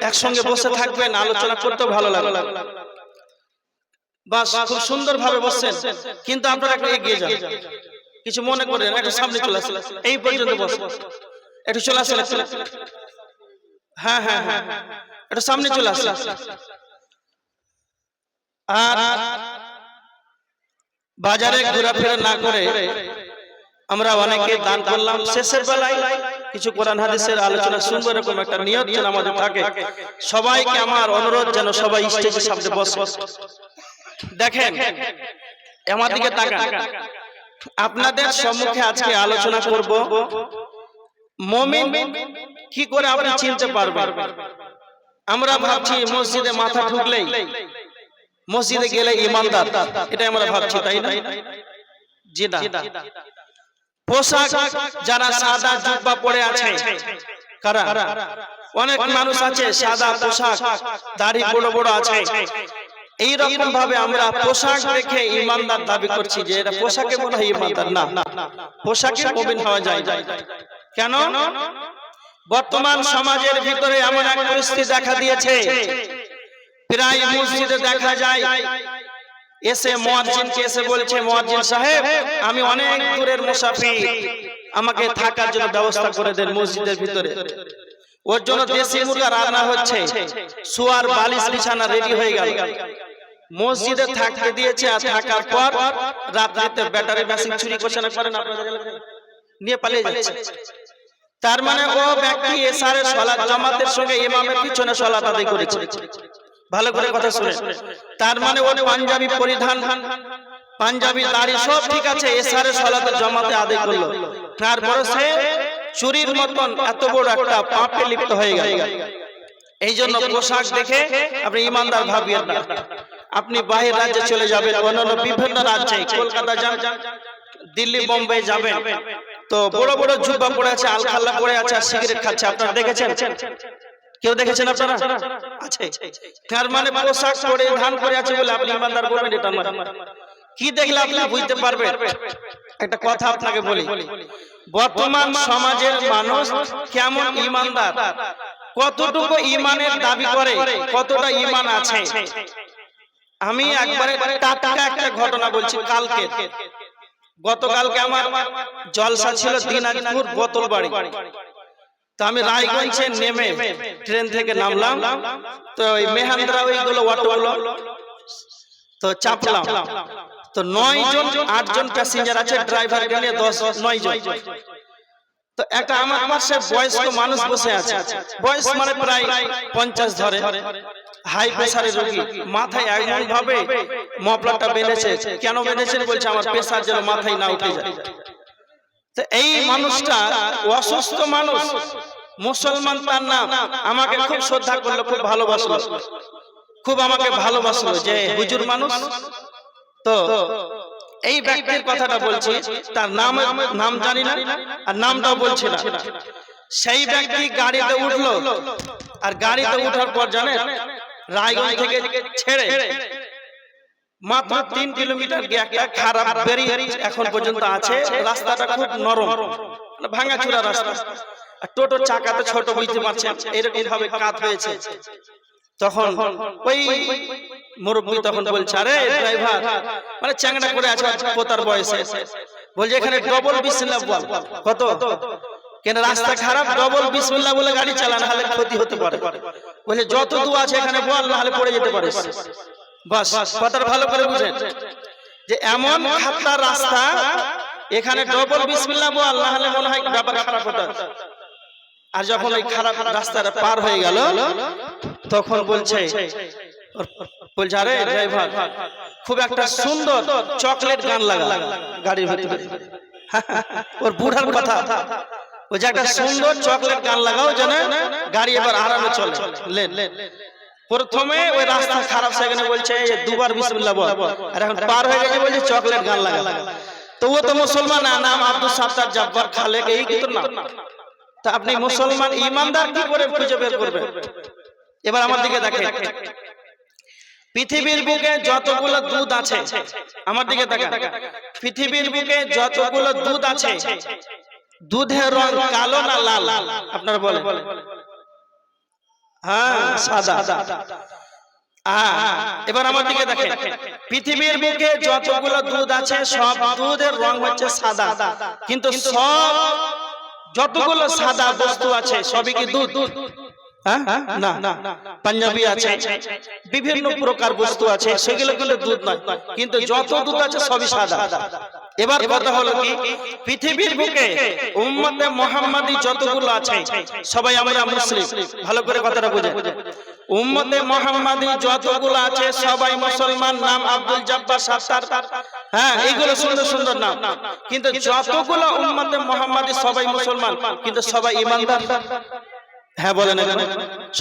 একসঙ্গে বসে থাকবেন, আলোচনা করতেও ভালো লাগে। বাস খুব সুন্দর ভাবে বসছেন, কিন্তু আপনারা একটু এগিয়ে যান, কিছু মনে করেন। একটু সামনে চলে আসুন, এই পর্যন্ত বসুন। একটু চলে আসুন। হ্যাঁ হ্যাঁ হ্যাঁ, একটু সামনে চলে আসুন। আর বাজারে ঘোরাফেরা না করে আমরা অনেকে দান করলাম। শেষের বেলায় কিছু কোরআন হাদিসের আলোচনা শুনবো, এরকম একটা নিয়ত যেন আমাদের থাকে। সবাইকে আমার অনুরোধ যেন সবাই স্টেজের সামনে বসে। দেখেন আমার দিকে তাকান। আপনাদের সম্মুখে আজকে আলোচনা করব মুমিন কি করে আপনি চিনতে পারবেন। আমরা ভাবছি মসজিদে মাথা ঠুকলেই, মসজিদে গেলে ইমানদার, এটা আমরা ভাবছি, তাই না? জি না। পোশাক যারা সাদা জুব্বা পরে আছে, কারা? অনেক মানুষ আছে সাদা পোশাক, দাড়ি বড় বড় আছে। এই রকম ভাবে আমরা পোশাক দেখে ইমানদার দাবি করছি যে এটা পোশাকে মনে হয় ইমানদার। না, পোশাকে মুমিন হওয়া যায়। কেন? বর্তমান সমাজের ভিতরে এমন এক পরিস্থিতি দেখা দিয়েছে, প্রায় মসজিদে দেখা যায় এসে মুয়াজ্জিনকে এসে বলছে, মুয়াজ্জিন সাহেব আমি অনেক দূরের মুসাফির, আমাকে থাকার জন্য ব্যবস্থা করে দেন মসজিদের ভিতরে। ওর জন্য দেশি মুরগা রান্না হচ্ছে, শোয়ার বালিশ বিছানা রেডি হয়ে গেল, মসজিদে থাকতে দিয়েছে। আর থাকার পর রাত্রিতে ব্যাটারি মেশিন চুরি করছে না, করেন আপনারা, নিয়ে পালিয়ে যাচ্ছে। তার মানে ও ব্যক্তি এশারের সালাত জামাতের সঙ্গে ইমামের পিছনে সালাত আদায় করেছে। ভালো করে কথা শুনে। তার মানে ও পাঞ্জাবি পরিধান, পাঞ্জাবি দাড়ি সব ঠিক আছে, এশারের সালাতে জামাতে আদায় করলো। তারপরে সে চুরির মতন এত বড় একটা পাপে লিপ্ত হয়ে গেল। এই জন্য পোশাক দেখে আপনি ইমানদার ভাবিয়েন না। আপনি বাহির রাজ্যে চলে যাবেন, অন্যান্য বিভিন্ন রাজ্যে, কলকাতা যান, দিল্লি বোম্বে যাবেন, তো বড় বড় জুব্বা পরে আছে, আলখাল্লা পরে আছে, আর সিগারেট খাচ্ছে। আপনারা দেখেছেন? কেউ দেখেছেন আপনারা? আছে। তার মানে পোশাক পরে ধান করে আছে বলে আপনি ইমানদার বলবেন? এটা নয়। কি দেখলে আপনি বুঝতে পারবেন? একটা কথা আপনাকে বলি, বর্তমান সমাজের মানুষ কেমন ইমানদার, কতটুকু ইমানের দাবি করে, কতটা ইমান আছে। আমি একবারে টাটকা একটা ঘটনা বলছি। কালকে, গতকালকে আমার জলসা ছিল দিনাজপুর বোতলবাড়ি। তো আমি রায়গঞ্জে নেমে ট্রেন থেকে নামলাম, তো ওই মেহান্দ্রা ওইগুলো অটোগুলো তো চাপলাম। তো 9 জন 8 জন প্যাসেঞ্জার আছে, ড্রাইভার নিয়ে 9 জন। তো একটা আমার পাশে বয়স্ক মানুষ বসে আছে, বয়স মানে প্রায় 50 ধরে, হাই প্রেসারের রোগী, মাথায় এমন ভাবে মফলারটা বেঁধেছে। কেন বেঁধেছেন বলছে আমার প্রেসার যেন মাথায় না উঠে যায়। তো এই মানুষটা অসুস্থ মানুষ, মুসলমান, তার নাম, আমাকে খুব শ্রদ্ধা করলো, খুব ভালোবাসলো, খুব আমাকে ভালোবাসলো যে হুজুর মানুষ। তো এই ব্যক্তির কথাটা বলছি, তার নাম জানি না আর নামটাও বলছি না। সেই ব্যক্তি গাড়িতে উঠলো, আর গাড়িতে উঠার পর জানেন রায়গঞ্জ থেকে ছেড়ে মাত্র 3 কিলোমিটার একটা খারাপ বেরিয়ে এখন পর্যন্ত আছে। রাস্তাটা খুব নরম, ভাঙাচুরা রাস্তা, আর টোটোর চাকাতে ছোট, বুঝতে পারছেন, এরকম ভাবে কাত হয়েছে। তখন ওই মুরব্বী তখন বলছে, আরে ড্রাইভার, মানে চ্যাংড়া করে আছে, পোতার বয়সে, বলছে এখানে ডবল বিসমিল্লাহ বল। কত? কেন রাস্তা খারাপ, ডবল বিসমিল্লাহ বলে গাড়ি চালানো হলে ক্ষতি হতে পারে। বলে যত দোয়া আছে এখানে বল, না হলে পড়ে যেতে পারিস। বাস, কথাটা ভালো করে বুঝেন যে এমন খাতলা রাস্তা, এখানে ডবল বিসমিল্লাহ বল, না হলে মনে হয় ব্যাপার খারাপ হতো। আর যখন ওই খারাপ রাস্তাটা পার হয়ে গেল, তখন বলছে আরে ড্রাইভার, খুব একটা সুন্দর চকলেট গান লাগা গাড়ির ভিতরে। ওর বুড়ার কথা, ওই যে একটা সুন্দর চকলেট গান লাগাও যেন গাড়ি এবার আরামে চলে। প্রথমে ওই রাস্তা খারাপ, সেখানে বলছে দুবার বিসমিল্লাহ বল, আর এখন পার হয়ে গেছে বলছে চকলেট গান লাগা। তো ও তো মুসলমান, নাম আব্দুল সাত্তার জব্বার খালেক, এই কিন্তু না। তা আপনি মুসলমান ইমানদার কি করে খুঁজে বের করবেন? এবার আমার দিকে দেখেন, পৃথিবীর বুকে যতগুলো দুধ আছে, আমার দিকে দেখেন, পৃথিবীর বুকে যতগুলো দুধ আছে, দুধের রং কালো না লাল? আপনারা বলেন। হ্যাঁ, সাদা। এবার আমার দিকে দেখেন, পৃথিবীর বুকে যতগুলো দুধ আছে সব দুধের রং হচ্ছে সাদা, কিন্তু সব যতগুলো সাদা বস্তু আছে সবই কি দুধ? না, পাঞ্জাবি আছে, বিভিন্ন প্রকার বস্তু আছে, সেগুলো কিন্তু দুধ নয়, কিন্তু যত দুধ আছে সবই সাদা। এবার কথা হলো কি, পৃথিবীর বুকে উম্মতে মুহাম্মাদি যতগুলো আছে সবাই আমরা মুসলিম। ভালো করে কথাটা বুঝেন, উম্মতে মুহাম্মাদি যতগুলো আছে সবাই মুসলমান, নাম আব্দুল জব্বার সাত্তার, হ্যাঁ এইগুলো সুন্দর সুন্দর নাম, কিন্তু যতগুলো উম্মতে মুহাম্মাদি সবাই মুসলমান, কিন্তু সবাই ঈমানদার। হ্যাঁ বলেন,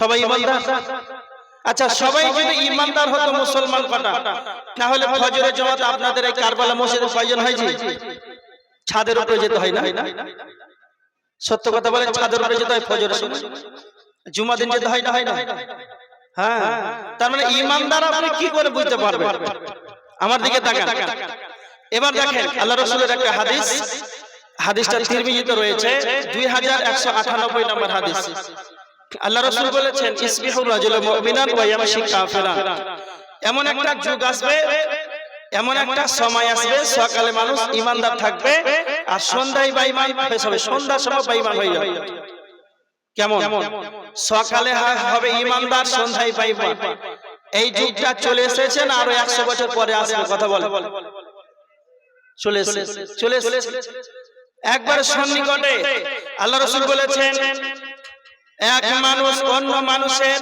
সবাই ঈমানদার। আচ্ছা, সবাই যদি ঈমানদার হতো মুসলমান কটা, তাহলে ফজরের জামাত আপনাদের এই কারবালা মসজিদে প্রয়োজন হয়েছে? ছাদের উপরে যেতে হয় না? সত্য কথা বলেন, ছাদের উপরে যেতে হয় ফজরের সময়, জুমা দিন যেতে হয় না? হয় না? হ্যাঁ, তার মানে ঈমানদার আপনি কি করে বুঝতে পারবেন? আমার দিকে তাকান। এবার দেখেন আল্লাহ রাসূলের একটা হাদিস, হাদিসটা তিরমিজিতে রয়েছে, 2198 নম্বর হাদিস। আল্লাহ রাসূল বলেছেন, ইসবিহু রাজুলুম মুমিনান ওয়া ইয়ামশি কাফিরান। এমন একটা যুগ আসবে, এমন একটা সময় আসবে, সকালে মানুষ ঈমানদার থাকবে আর সন্ধ্যায় বেঈমান হয়ে যাবে, সন্ধ্যার সময় বেঈমান হয়ে যাবে। কেমন? সকালে হবে ঈমানদার, সন্ধ্যায় বেঈমান। এই যুগটা চলে এসেছে না আরো 100 বছর পরে আসবে? কথা বলে চলে এসেছে একবার সন্নিকটে। আল্লাহ রাসূল বলেছেন, এক মানুষ অন্য মানুষের,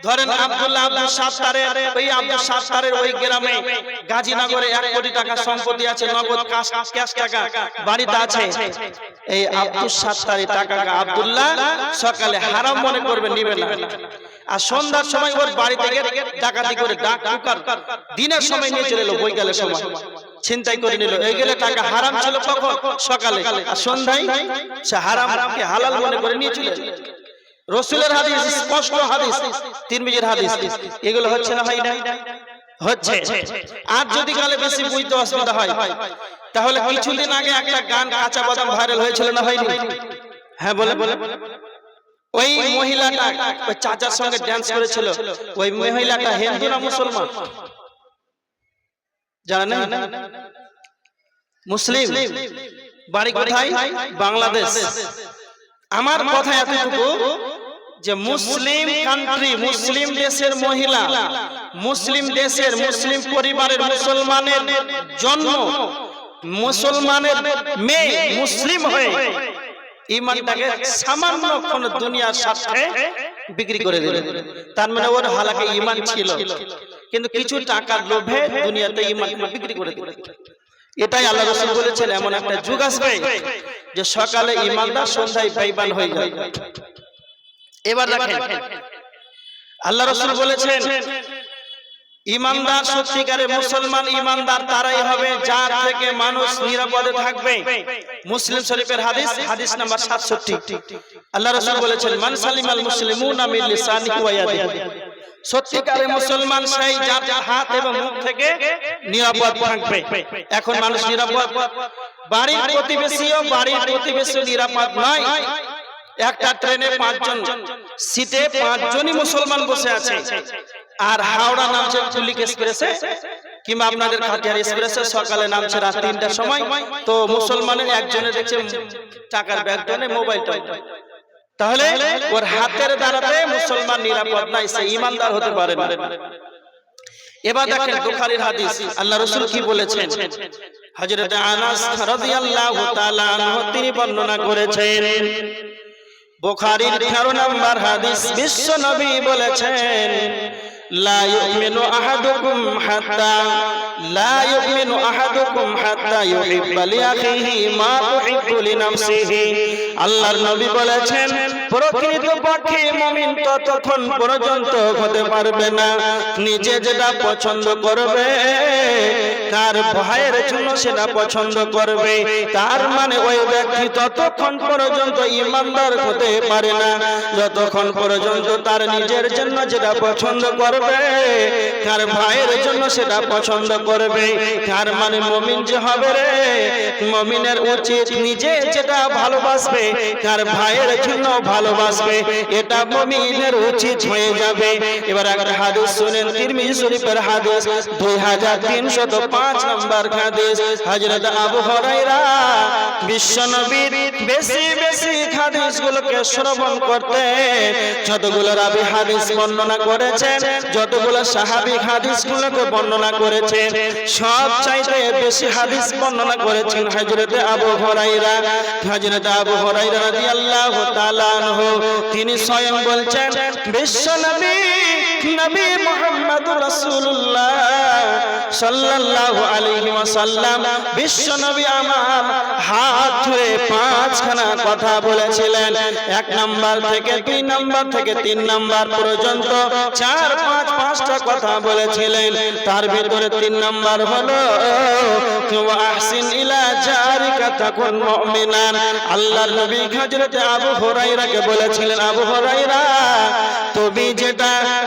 ধরেন আব্দুল্লাহ আব্দুল সাত্তারের, ওই আব্দুল সাত্তারের ওই গ্রামে গাজীনগরে 1 কোটি টাকা সম্পত্তি আছে, নগদ ক্যাশ টাকা বাড়িতে আছে। এই আব্দুল সাত্তারের টাকাকে আব্দুল্লাহ সকালে হারাম মনে করবে, নিবে না, আর সন্ধ্যার সময় ওর বাড়িতে গিয়ে ডাকাতি করে ডাক টুকার দিনের সময় নিয়ে চলে এলো, বৈকালের সময় ছিনতাই করে নিল। এই গেলে টাকা হারাম ছিল কখন? সকালে, আর সন্ধ্যায় সে হারামকে হালাল মনে করে নিয়ে চলে এলো। রাসূলের হাদিস, স্পষ্ট হাদিস, তিরমিজির হাদিস। এগুলো হচ্ছে না? হয় না? হচ্ছে। আর যদি কালে বেশি বুঝতে অসুবিধা হয়, তাহলে কিছুদিন আগে একটা গান কাঁচা বাদাম ভাইরাল হয়েছিল না? হয়নি? হ্যাঁ বলে ওই মহিলাটা ওই চাচার সঙ্গে ড্যান্স করেছিল, ওই মহিলাটা হিন্দু না মুসলমান জানেন? মুসলিম, বাড়ি কোথায়? বাংলাদেশ। আমার কথা এতটুকু যে মুসলিম কান্ট্রি, মুসলিম দেশের মহিলা, মুসলিম দেশের মুসলিম পরিবারের মুসলমানের জন্ম, মুসলমানের মেয়ে মুসলিম হয়ে ঈমানটাকে সামান্য কোন দুনিয়ার স্বার্থে বিক্রি করে দিল। তার মানে ওর হালাকে ঈমান ছিল, কিন্তু কিছু টাকার লোভে দুনিয়াতে ঈমানকে বিক্রি করে দিল। এটাই আল্লাহ রাসূল বলেছেন, এমন একটা যুগ আসবে যে সকালে ঈমানদার, সন্ধ্যায় বেঈমান হয়ে যাবে। এবার দেখেন আল্লাহ রাসূল বলেছেন, ঈমানদার, সত্যিকারের মুসলমান ঈমানদার তারাই হবে যার থেকে মানুষ নিরাপদে থাকবে। মুসলিম শরীফের হাদিস, হাদিস নাম্বার 67। আল্লাহ রাসূল বলেছেন, মান সালিমাল মুসলিমুনা মিন লিসানিহি ওয়া ইয়াদিহি। সত্যিকারের মুসলমান সেই যার হাত এবং মুখ থেকে নিরাপদ থাকবে। এখন মানুষ নিরাপদ, বাড়ির প্রতিবেশী নিরাপদ নয়। একটা ট্রেনে 5 জন, সিটে 5 জনই মুসলমান বসে আছে, আর হাওড়া নামছে কুলিক এক্সপ্রেসে কিংবা আপনাদের খাটিয়ার এক্সপ্রেসে সকালে নামছে রাত 3টার সময়, তো মুসলমানের একজনে দেখছে টাকার ব্যাগ টানে মোবাইলটা, তাহলে ওর হাতের দ্বারাতে মুসলমান নিরাপদ নাই, সে ঈমানদার হতে পারে না। এবার দেখেন বুখারীর হাদিস, আল্লাহ রাসূল কি বলেছেন। হযরত আনাস রাদিয়াল্লাহু তাআলা আনহু তিনি বর্ণনা করেছেন, বুখারীর 13 নম্বর হাদিস, বিশ্ব নবী বলেছেন, লা ইউমিনু আহাদুকুম হাত্তা ইউহিব্বা লিআখিহি মা তুহিব্বু লিনাফসিহি। আল্লাহর নবী বলেছেন, প্রকৃতপক্ষে মুমিন ততক্ষণ পর্যন্ত হতে পারবে না নিজে যেটা পছন্দ করবে তার ভাইয়ের জন্য সেটা পছন্দ করবে। তার মানে ওই ব্যক্তি ততক্ষণ পর্যন্ত ঈমানদার হতে পারে না যতক্ষণ পর্যন্ত তার নিজের জন্য যেটা পছন্দ করবে তার ভাইয়ের জন্য সেটা পছন্দ করবে। তার মানে মুমিন যে হবে রে, মুমিনের উচিত নিজে যেটা ভালোবাসবে তার ভাইয়ের জন্য ভালোবাসবে, এটা মুমিনের উচিত হয়ে যাবে। এবার একটা হাদিস শুনেন, তিরমিজি শরীফের হাদিস 2305 নম্বর হাদিস। হযরত আবু হুরায়রা বিশ্বনবীর বেশি বেশি হাদিসগুলোকে শ্রবণ করতে, যতগুলো রাবী হাদিস বর্ণনা করেছেন, যতগুলো সাহাবী হাদিসগুলোকে বর্ণনা করেছেন, সব চাইতে বেশি হাদিস বর্ণনা করেছেন হযরত আবু হুরায়রা। হযরত আবু হুরায়রা রাদিয়াল্লাহু তাআলা আনহু তিনি স্বয়ং বলছেন, বিশ্বনবী নবী মুহাম্মদুর রাসূলুল্লাহ সাল্লাল্লাহু আলাইহি ওয়াসাল্লাম বিশ্বনবী আমার হাত ধরে 5খানা কথা বলেছিলেন। 1 নাম্বার থেকে 2 নাম্বার থেকে 3 নাম্বার পর্যন্ত 5টা কথা বলেছিলেন। তার ভিতরে 3 নাম্বার হলো ওয়া আহসিন ইলা জারিকা তাকুন মুমিনান। আল্লাহর নবী হযরত আবু হুরায়রাকে বলেছিলেন, আবু হুরায়রা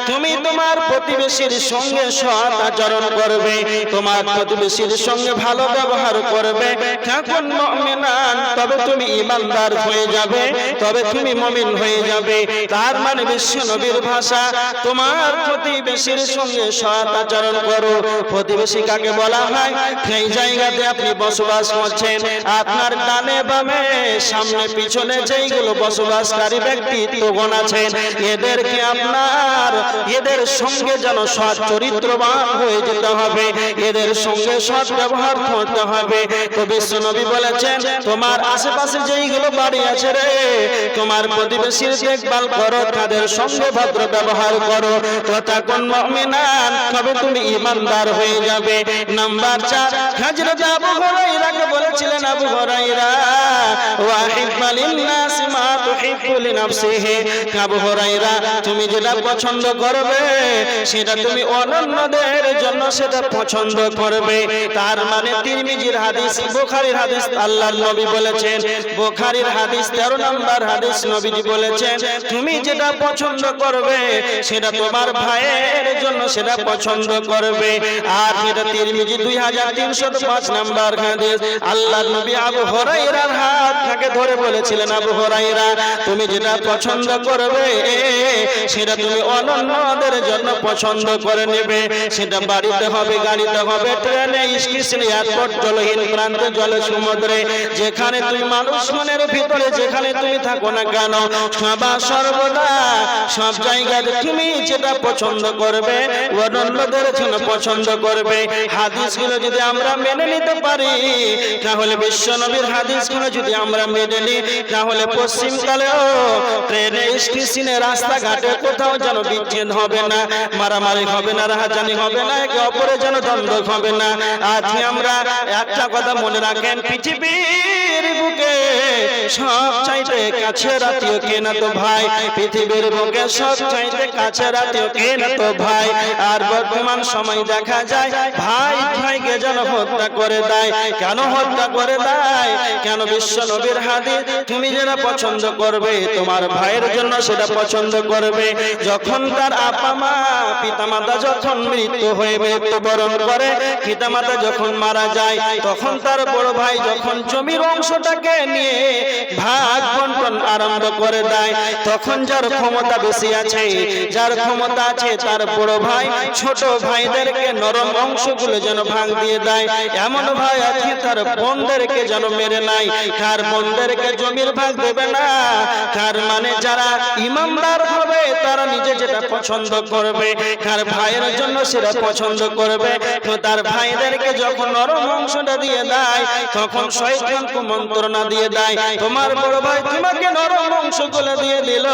তুমি তোমার প্রতিবেশীর সঙ্গে সৎ আচরণ করবে, তোমার প্রতিবেশীর সঙ্গে ভালো ব্যবহার করবে, তখন মুমিনান, তবে তুমি ঈমানদার হয়ে যাবে, তবে তুমি মুমিন হয়ে যাবে। তার মানে বিশ্ব নবীর ভাষা, তোমার প্রতিবেশীর সঙ্গে সৎ আচরণ করো। প্রতিবেশী কাকে বলা হয়? সেই জায়গাতে আপনি বসবাস করছেন, আপনার ডানে বামে সামনে পিছনে যেইগুলো বসবাসকারী ব্যক্তিত্বগণ আছেন, এদেরকে আপনার এদের সঙ্গে যেন সৎ চরিত্রবান হয়ে যেতে হবে, এদের সঙ্গে সৎ ব্যবহার করতে হবে। তো বিশ্ব নবী বলেছেন, তোমার আশেপাশে যেইগুলো বাড়ি আছে রে, তোমার প্রতিবেশীর দেখভাল করো, তাদের সঙ্গে ভদ্র ব্যবহার করো, তখন মুমিনান, তবে তুমি ঈমানদার হয়ে যাবে। নাম্বার 4, হযরত আবু হুরায়রাকে বলেছিলেন, আবু হুরায়রা ওয়াহিব্বা লিন-নাস মা তুহিব্বু লিনাফসিহি। আবু হুরায়রা তুমি যেটা পছন্দ করবে সেটা তুমি অন্যদের জন্য সেটা পছন্দ করবে। তার মানে তিরমিজির হাদিস, বুখারীর হাদিস, আল্লাহর নবী বলেছেন, বুখারীর হাদিস 13 নম্বর হাদিস, নবীজি বলেছেন, তুমি যেটা পছন্দ করবে সেটা তোমার ভাইয়ের জন্য সেটা পছন্দ করবে। আর এটা তিরমিজি 2305 নম্বর হাদিস। আল্লাহর নবী আবু হুরায়রার হাতটাকে ধরে বলেছিলেন, আবু হুরায়রা তুমি যেটা পছন্দ করবে সেটা তুমি অন্যদের জন্য পছন্দ করে নেবে। সেটা বাড়িতে হবে, গাড়িতে হবে, ট্রেনে, স্টেশনে, এয়ারপোর্ট, জলহীন প্রান্তে, জলে, সমুদ্রে, যেখানে তুমি মানুষ মনের ভিতরে যেখানে তুমি থাকো না কেন, সদা সর্বদা সব জায়গায় তুমি যেটা পছন্দ করবে অন্যদের জন্য পছন্দ করবে। হাদিসগুলো যদি আমরা মেনে নিতে পারি, তাহলে বিশ্ব নবীর হাদিসগুলো যদি আমরা মেনে নিই, তাহলে পশ্চিমকালেও ট্রেনে, স্টেশনে, রাস্তাঘাটে কোথাও যেন বিচ্ছেদ হবে না, মারামারি হবে না, রাহাজানি হবে না, একে অপরে যেন দ্বন্দ্ব হবে না। আজ আমরা একটা কথা মনে রাখেন, পৃথিবীর বুকে সব চাইতে কাছের আত্মীয় কে না তো ভাই, পৃথিবীর বুকে সব চাইতে কাছের আত্মীয় কে না তো ভাই। আর বর্তমান সময় দেখা যায় ভাই ভাইকে যেন হত্যা করে দেয়। কেন হত্যা করে দেয়? কেন? বিশ্ব নবীর হাদিস, তুমি যেটা পছন্দ করবে তোমার ভাইয়ের জন্য সেটা পছন্দ করবে। যখন তার আপা মা পিতামাতা যখন মৃত্যুবরণ করে, পিতামাতা যখন মারা যায়, তখন তার বড় ভাই যখন জমির অংশটাকে নিয়ে ভাগ বন্টন আরম্ভ করে দেয়। তখন যার ক্ষমতা বেশি আছে, যার ক্ষমতা আছে, তার বড় ভাই ছোট ভাইদেরকে নরম অংশগুলো যেন ভাগ দিয়ে দেয়। এমন ভাই আছে তার বোনদেরকে যেন মেরে নাই, কার বোনদেরকে জমির ভাগ দেবে না। কার মানে যারা ইমানদার হবে তারা নিজে যেটা পছন্দ করবে, কার ভাইয়ের জন্য সেটা পছন্দ করবে। তো তার ভাইদেরকে যখন নরম অংশটা দিয়ে দেয়, তখন শয়তান কুমন্ত্রণা দিয়ে দেয়, তোমার বড় ভাই তোমাকে নরম অংশগুলো দিয়ে দিল।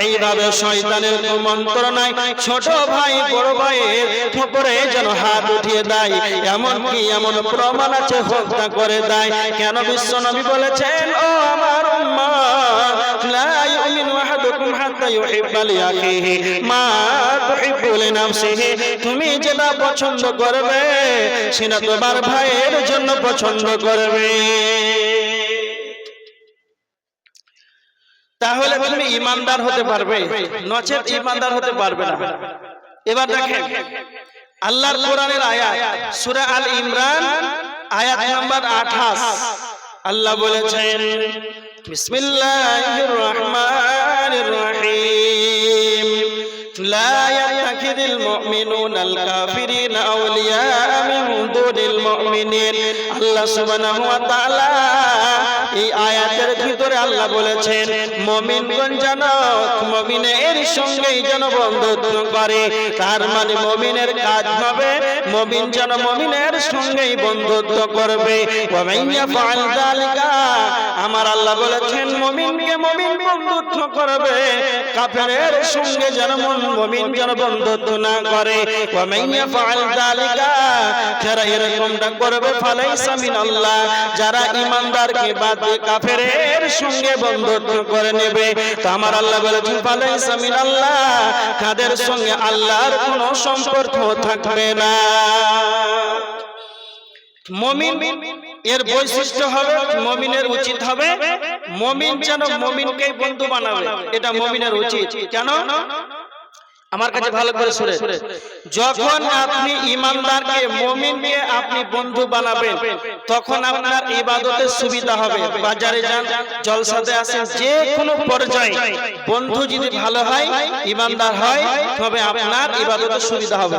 এইভাবে শয়তানের কুমন্ত্রণায় ছোট ভাই বড় ভাইয়ের উপরে যেন হাত উঠিয়ে দেয়। এমনকি এমন প্রমাণ আছে হত্যা করে দেয়। কেন বিশ্বনবী বলেছেন, ও আমার উম্মত, লা ইউমিনু আহাদুকুম হাত্তা ইউহিব্বা লিআখিহি মা তুহিব্বু লিনাফসিহি। তুমি যেটা পছন্দ করবে সেটা তোমার ভাইয়ের জন্য পছন্দ করবে। তাহলে তুমি ইমানদার হতে পারবে, নচেত ইমানদার হতে পারবে না। এবার দেখেন আল্লাহর কোরআনের আয়াত, সূরা আল ইমরান আয়াত নাম্বার 28। আল্লাহ বলেছেন, বিসমিল্লাহির রহমানির রহিম, লা ইয়াত্তাখিযুল মুমিনুনাল কাফিরিনা আউলিয়া মিন দুনিল মুমিনিন। আল্লাহ সুবহানাহু ওয়া তাআলা এই আয়াতের ভিতরে আল্লাহ বলেছেন, মুমিনগণ যেন মুমিনের সঙ্গেই যেন বন্ধুত্ব করে। তার মানে মুমিনের কাজ হবে মুমিন যেন মুমিনের সঙ্গেই বন্ধুত্ব করবে। ওয়া মান ইয়াফআল যালিকা, আমার আল্লাহ বলেছেন মুমিনকে মুমিন বন্ধুত্ব করবে, কাফেরের সঙ্গে যেন মুমিন যেন বন্ধুত্ব না করে। ওয়া মান ইয়াফআল যালিকা, যারা এরকমটা করবে, ফালাইসা মিনাল্লাহ, যারা ঈমানদারকে বাদ দিয়ে কাফেরের সঙ্গে বন্ধুত্ব করে নেবে, তো আমার আল্লাহ বলেছেন ফালাইসা মিনাল্লাহ, তাদের সঙ্গে আল্লাহর কোনো সম্পর্ক থাকবে না। মুমিন এর বৈশিষ্ট্য হবে, মুমিনের উচিত হবে মুমিন যেন মুমিনকেই বন্ধু বানাবে, এটা মুমিনের উচিত। কেন? আমার কাছে ভালো করে শুনে, যখন আপনি ঈমানদারকে মুমিনকে আপনি বন্ধু বানাবেন, তখন আপনার ইবাদতের সুবিধা হবে। বাজারে যান, জলসাতে আসেন, যে কোনো পর্যায়ে বন্ধু যদি ভালো হয়, ঈমানদার হয়, তবে আপনার ইবাদতের সুবিধা হবে।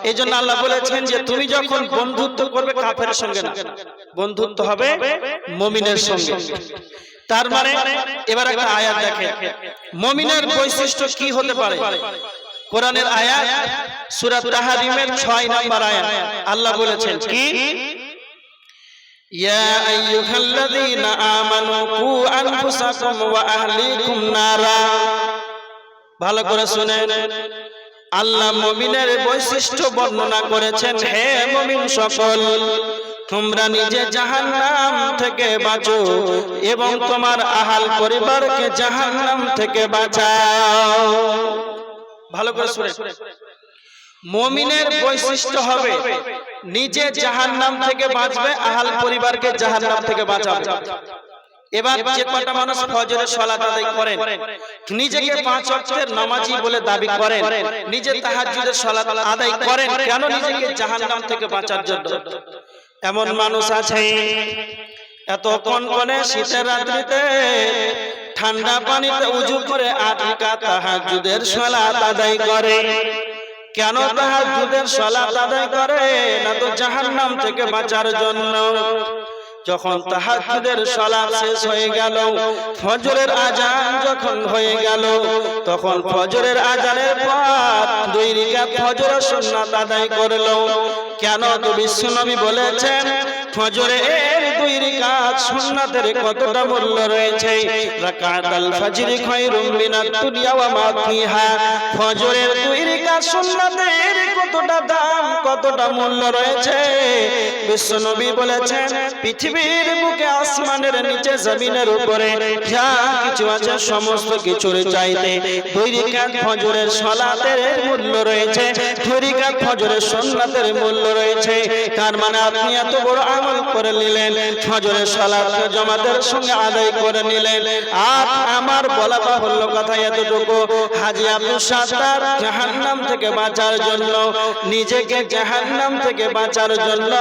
এইজন্য আল্লাহ বলেছেন যে তুমি যখন বন্ধুত্ব করবে কাফেরের সঙ্গে না, বন্ধুত্ব হবে মুমিনের সঙ্গে। তার মানে এবার একটা আয়াত দেখেন, মুমিনের বৈশিষ্ট্য কি হতে পারে। কোরআনের আয়াত সূরা তাহরিমের 6 নম্বর আয়াত, আল্লাহ বলেছেন কি, ইয়া আইয়ুহাল্লাযীনা আমানু কু আনফুসাকুম ওয়া আহলিকুম নারা। ভালো করে শুনেন, আল্লাহ মুমিনের বৈশিষ্ট্য বর্ণনা করেছেন, হে মুমিন সকল, তোমরা নিজে জাহান্নাম থেকে বাঁচো এবং তোমার আহাল পরিবারকে জাহান্নাম থেকে বাঁচাও। ভালো করে শুনেন, মুমিনের বৈশিষ্ট্য হবে নিজে জাহান্নাম থেকে বাঁচবে, আহাল পরিবারকে জাহান্নাম থেকে বাঁচাবে। এবার যে কটা মানুষ ফজরের সালাত আদায় করেন, নিজেকে 5 ওয়াক্তের নামাজি বলে দাবি করেন, নিজে তাহাজ্জুদের সালাত আদায় করেন, কেন? নিজেকে জাহান্নাম থেকে বাঁচার জন্য। এমন মানুষ আছে এত কনকনে শীতের রাত্রিতে ঠান্ডা পানিতে উজু করে 8 রাকাত তাহাজ্জুদের সালাত আদায় করে। কেন তাহাজ্জুদের সালাত আদায় করে? না তো জাহান্নাম থেকে বাঁচার জন্য। যখন তাহাজ্জুদের সালাত শেষ হয়ে গেল, ফজরের আজান যখন হয়ে গেল, তখন ফজরের আজানের পর 2 রাকাত ফজরের সুন্নাত আদায় করলো। কেন? তো বিশ্বনবী বলেছেন ফজরের 2 রাকাত সুন্নাতের কতটা মূল্য রয়েছে। রাকাতুল ফজরি খায়রুম মিনাদ দুনিয়া ওয়া মা ফিহা, ফজরের 2 রাকাত সুন্নাতের কতটা দাম, কতটা মূল্য রয়েছে। বিশ্বনবী বলেছেন পৃথিবীর বুকে, আসমানের নিচে, জমিনের উপরে যা কিছু আছে সমস্ত কিছুর চাইতে 2 রাকাত ফজরের সালাতের মূল্য রয়েছে, 2 রাকাত ফজরের সুন্নাতের মূল্য রয়েছে। তার মানে আপনি এত বড় আমল করে নিলেন, ফজর ফজরের সালাত জামাতের সঙ্গে আদায় করে নিলেন। আর আমার বলা বাহুল্য কথা এতটুকু, হাজী আব্দুল সাত্তার জাহান্নাম থেকে বাঁচার জন্য, নিজেকে জাহান্নাম থেকে বাঁচার জন্য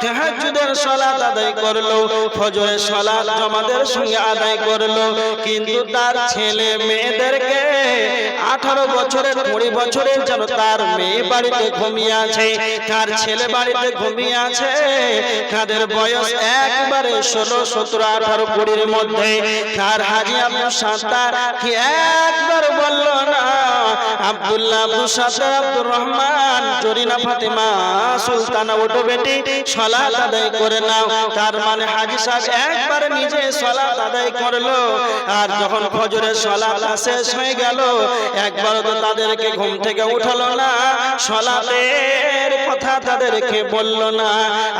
তাহাজ্জুদের সালাত আদায় করলো, ফজরের সালাত জামাতের সঙ্গে আদায় করলো, কিন্তু তার ছেলে মেয়েদেরকে 18 বছরের 20 বছরের যেন তার মেয়ে বাড়িতে ঘুমিয়ে আছে, তার ছেলে বাড়িতে ঘুমিয়ে আছে, তাদের বয়স একবারে 16, 17, 18, 20 মধ্যে। তার হাজী আব্দুল সাত্তার কি একবার বলল না, আব্দুল্লাহ, আব্দুল সাত্তার, আব্দুর রহমান, জরিনা, ফাতেমা, সুলতানা, ওঠো বেটি সালাত আদায় করে নাও। তার মানে হাজী সাহেব একবার নিজে সালাত আদায় করলো, আর যখন ফজরের সালাত শেষ হয়ে গেল একবার তো তাদেরকে ঘুম থেকে উঠালো না, সালাতের কথা তাদেরকে বলল না।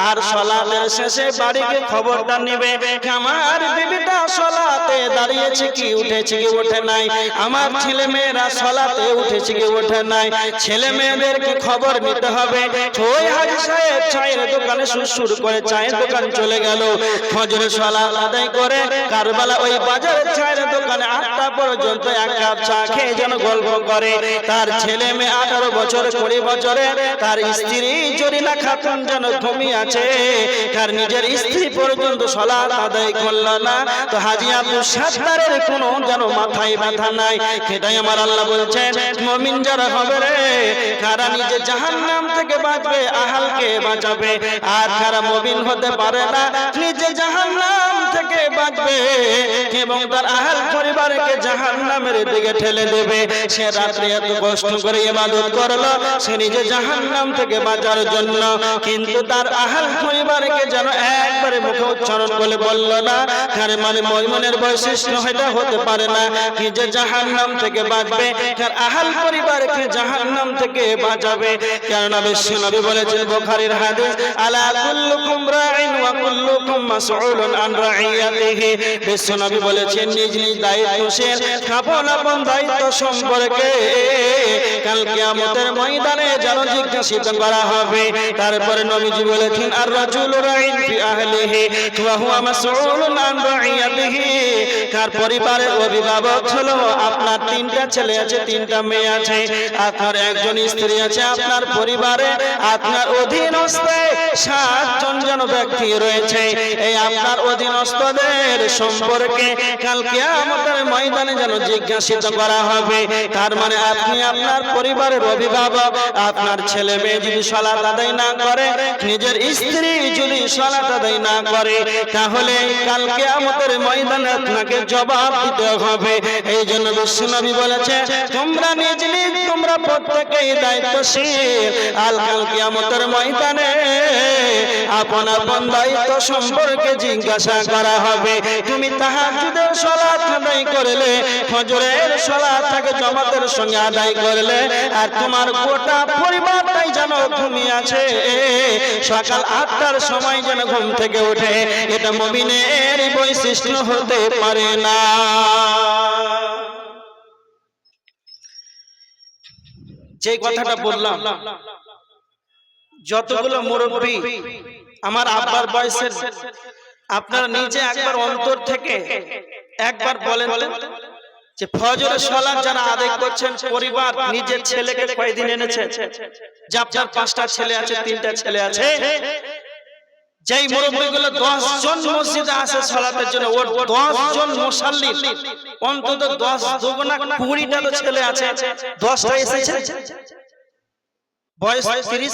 আর সালাতের শেষে বাড়িতে খবরটা নেবে, আমার বিবিটা সালাতে দাঁড়িয়েছে কি উঠেছে কি ওঠে নাই, আমার ছেলে মেয়েরা সালাতে উঠেছে কি ওঠে নাই, ছেলে মেয়েদেরকে খবর নিতে হবে। ওই হাজী সাহেব চায়ের দোকানে সুর করে চায়ের দোকান চলে গেল, ফজরের সালাত আদায় করে কারবালা ওই বাজারের চায়ের দোকানে 8টা পর্যন্ত এক কাপ চা খেয়ে যেন গল্প করে। তার ছেলে মেয়ে 18 বছর 20 বছরে, তার স্ত্রী জরিনা খাতুন যেন ঘুমিয়ে আছে, তার নিজের স্ত্রী পর্যন্ত সালাত আদায় করল না। তো হাজী আব্দুল সাত্তারের কোনো যেন মাথায় ব্যথা নাই। সেটাই আমার আল্লাহ বলছেন, মুমিন যারা হবে রে, তারা নিজে জাহান্নাম থেকে বাঁচবে, আহালকে বাঁচাবে। আর যারা মুমিন হতে পারে না, নিজে জাহান্নাম থেকে বাঁচবে এবং তার আহাল পরিবারকে জাহান্নামের দিকে ঠেলে দেবে। সে রাত্রে এত কষ্ট করে ইবাদত করলো সে নিজে জাহান্নাম থেকে বাঁচার জন্য, কিন্তু তার আহাল পরিবারকে যেন একবারে মুখে উচ্চারণ করে বলল না। তার মানে মুমিনের বৈশিষ্ট্য এটা হতে পারে না, নিজে জাহান্নাম থেকে বাঁচবে, তার আহাল পরিবারকে জাহান্নাম থেকে বাঁচাবে। কারণ বিশ্বনবী বলেছেন বুখারীর হাদিস, আলা কুল্লুকুম রাইন ওয়া কুল্লুকুম মাসউলুন আন রাইয়াতিহি। বিশ্বনবী বলেছেন নিজ নিজ দায়িত্বশীল, আপন আপন দায়িত্ব সম্পর্কে কাল কিয়ামতের ময়দানে যেন জিজ্ঞাসিত করা হবে। তারপরে নবীজি বলেছেন আর রাজুলু রাইন ফি আহলিহি ওয়া হুয়া মাসউলুন আন রাইয়াতিহি। তার পরিবারের অভিভাবক হলো, আপনার 3টা ছেলে আছে, 3টা মেয়ে আছে, আপনার একজন স্ত্রী আছে, আপনার পরিবারে আপনার অধীনস্থে 7 জন যেন ব্যক্তি রয়েছে। এই আপনার অধীনস্থদের সম্পর্কে কাল কিয়ামতের ময়দানে যেন জিজ্ঞাসিত করা হবে। তার মানে আপনি আপনার পরিবারের অভিভাবক, আপনার ছেলে মেয়ে যদি সালাত আদায় না করে, নিজের স্ত্রী যদি সালাত আদায় না করে, তাহলে কাল কিয়ামতের ময়দানে আপনাকে জবাব দিতে হবে। এই জন্য বিশ্বনবী বলেছে, তোমরা নিজ নিজ তোমরা প্রত্যেকেই দায়িত্বশীল, আর কাল কিয়ামতের ময়দানে আপন আপন দায়িত্ব সম্পর্কে জিজ্ঞাসা করা হবে। তুমি তাহাজ্জুদের সালাত আদায় করলে, ফজরের সালাতটাকে জামাতের সঙ্গে আদায় করলে, আর তোমার গোটা পরিবারটাই যেন ঘুমিয়ে আছে, সকাল 8টার সময় যেন ঘুম থেকে ওঠে, এটা মুমিনের বৈশিষ্ট্য হতে পারে না। যে কথাটা বললাম, যতগুলো মুরব্বী আমার আব্বার বয়সের, আপনারা নিজে একবার অন্তর থেকে একবার বলেন যে ফজরের সালাত যারা আদায় করছেন, পরিবার নিজের ছেলেকে কয়দিন এনেছে? যে আপনার 5টা ছেলে আছে, 3টা ছেলে আছে, যেই মুরব্বিগুলো 10 জন মসজিদে আসে সালাতের জন্য, ওর 10 জন মুসাল্লি অন্তত 10 দুগুণা 20টা তো ছেলে আছে, 10টা এসেছে, বয়স 30,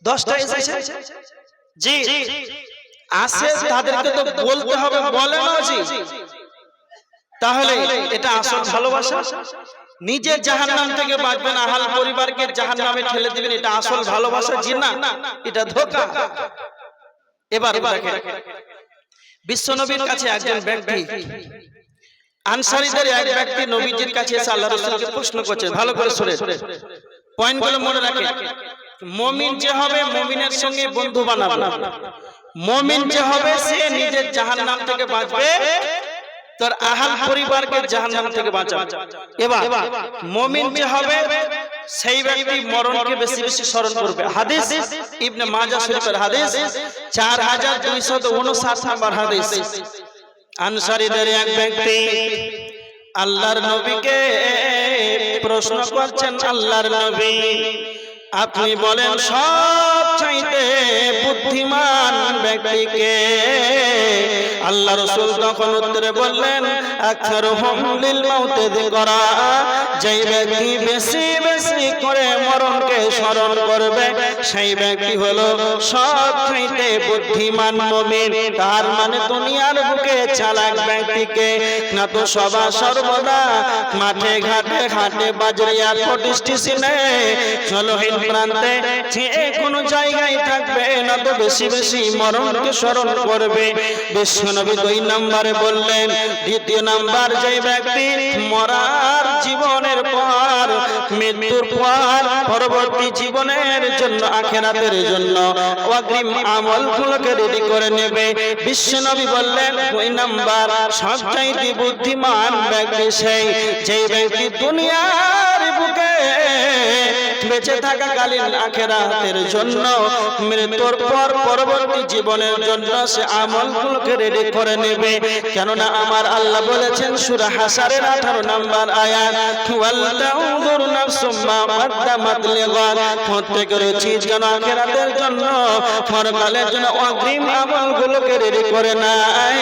10টা এসেছে, জি আসে, তাদেরকে তো বলতে হবে, বলে না জি? তাহলে এটা আসল ভালোবাসা? নিজে জাহান্নাম থেকে বাঁচবেন, আহাল পরিবারকে জাহান্নামে ঠেলে দিবেন, এটা আসল ভালোবাসা? জি না, এটা ধোঁকা। এবার দেখেন, বিশ্বনবীর কাছে একজন ব্যক্তি, আনসারীদের এক ব্যক্তি নবীজির কাছে এসে আল্লাহ রাসূলকে প্রশ্ন করছে। ভালো করে শুনে পয়েন্টগুলো মনে রাখেন। মুমিন যে হবে, মুমিনের সঙ্গে বন্ধু বানাবে। মুমিন যে হবে, সে নিজের জাহান্নাম থেকে বাঁচবে, তার আহাল পরিবারকে জাহান্নাম থেকে বাঁচাবে। এবার মুমিন যে হবে, সেই ব্যক্তি মরণকে বেশি বেশি স্মরণ করবে। হাদিস ইবনে মাজাহ শরীফের হাদিস 4259 নম্বর হাদিস। আনসারীদের এক ব্যক্তি আল্লাহর নবীকে প্রশ্ন করছেন, আল্লাহর নবী আপনি বলেন সবচাইতে বুদ্ধিমান ব্যক্তিকে? আল্লাহ রাসূল তখন উত্তরে বললেন, আকসারুহুম লিল মাউতি যিকরা, যেই ব্যক্তি বেশি বেশি করে মরণকে স্মরণ করবে সেই ব্যক্তি হলো সবচাইতে বুদ্ধিমান মুমিন। তার মানে দুনিয়ার বুকে চালাক ব্যক্তিকে না তো সদা সর্বদা মাঠে ঘাটে হাটে বাজারে এয়ারপোর্ট স্টেশনে চলহীন প্রান্তে যে কোনো জায়গায় থাকবে না তো বেশি বেশি মরণকে স্মরণ করবে। বিশ্বনবী 2 নম্বরে বললেন, দ্বিতীয় নাম্বার যে ব্যক্তি মরার জীবনের পর মৃত্যুর পর পরবর্তী জীবনের জন্য আখিরাতের জন্য অগ্রিম আমলগুলোকে রেডি করে নেবে। বিশ্বনবী বললেন 2 নাম্বার সবচাইতে বুদ্ধিমান ব্যক্তি সেই যে ব্যক্তি দুনিয়ার বুকে বেঁচে থাকাকালীন আখিরাতের জন্য মৃত্যুর পর পরবর্তী জীবনের জন্য সে আমলগুলোকে রেডি করে নেবে। কেননা আমার আল্লাহ বলেছেন সূরা হাশরের 18 নম্বর আয়াত, ওয়াল তানজুর নাফসুম মা কদ্দামাত লিগাদ, প্রত্যেকের চিজ যেন আখিরাতের জন্য পরকালের জন্য অগ্রিম আমলগুলোকে রেডি করে নেয়।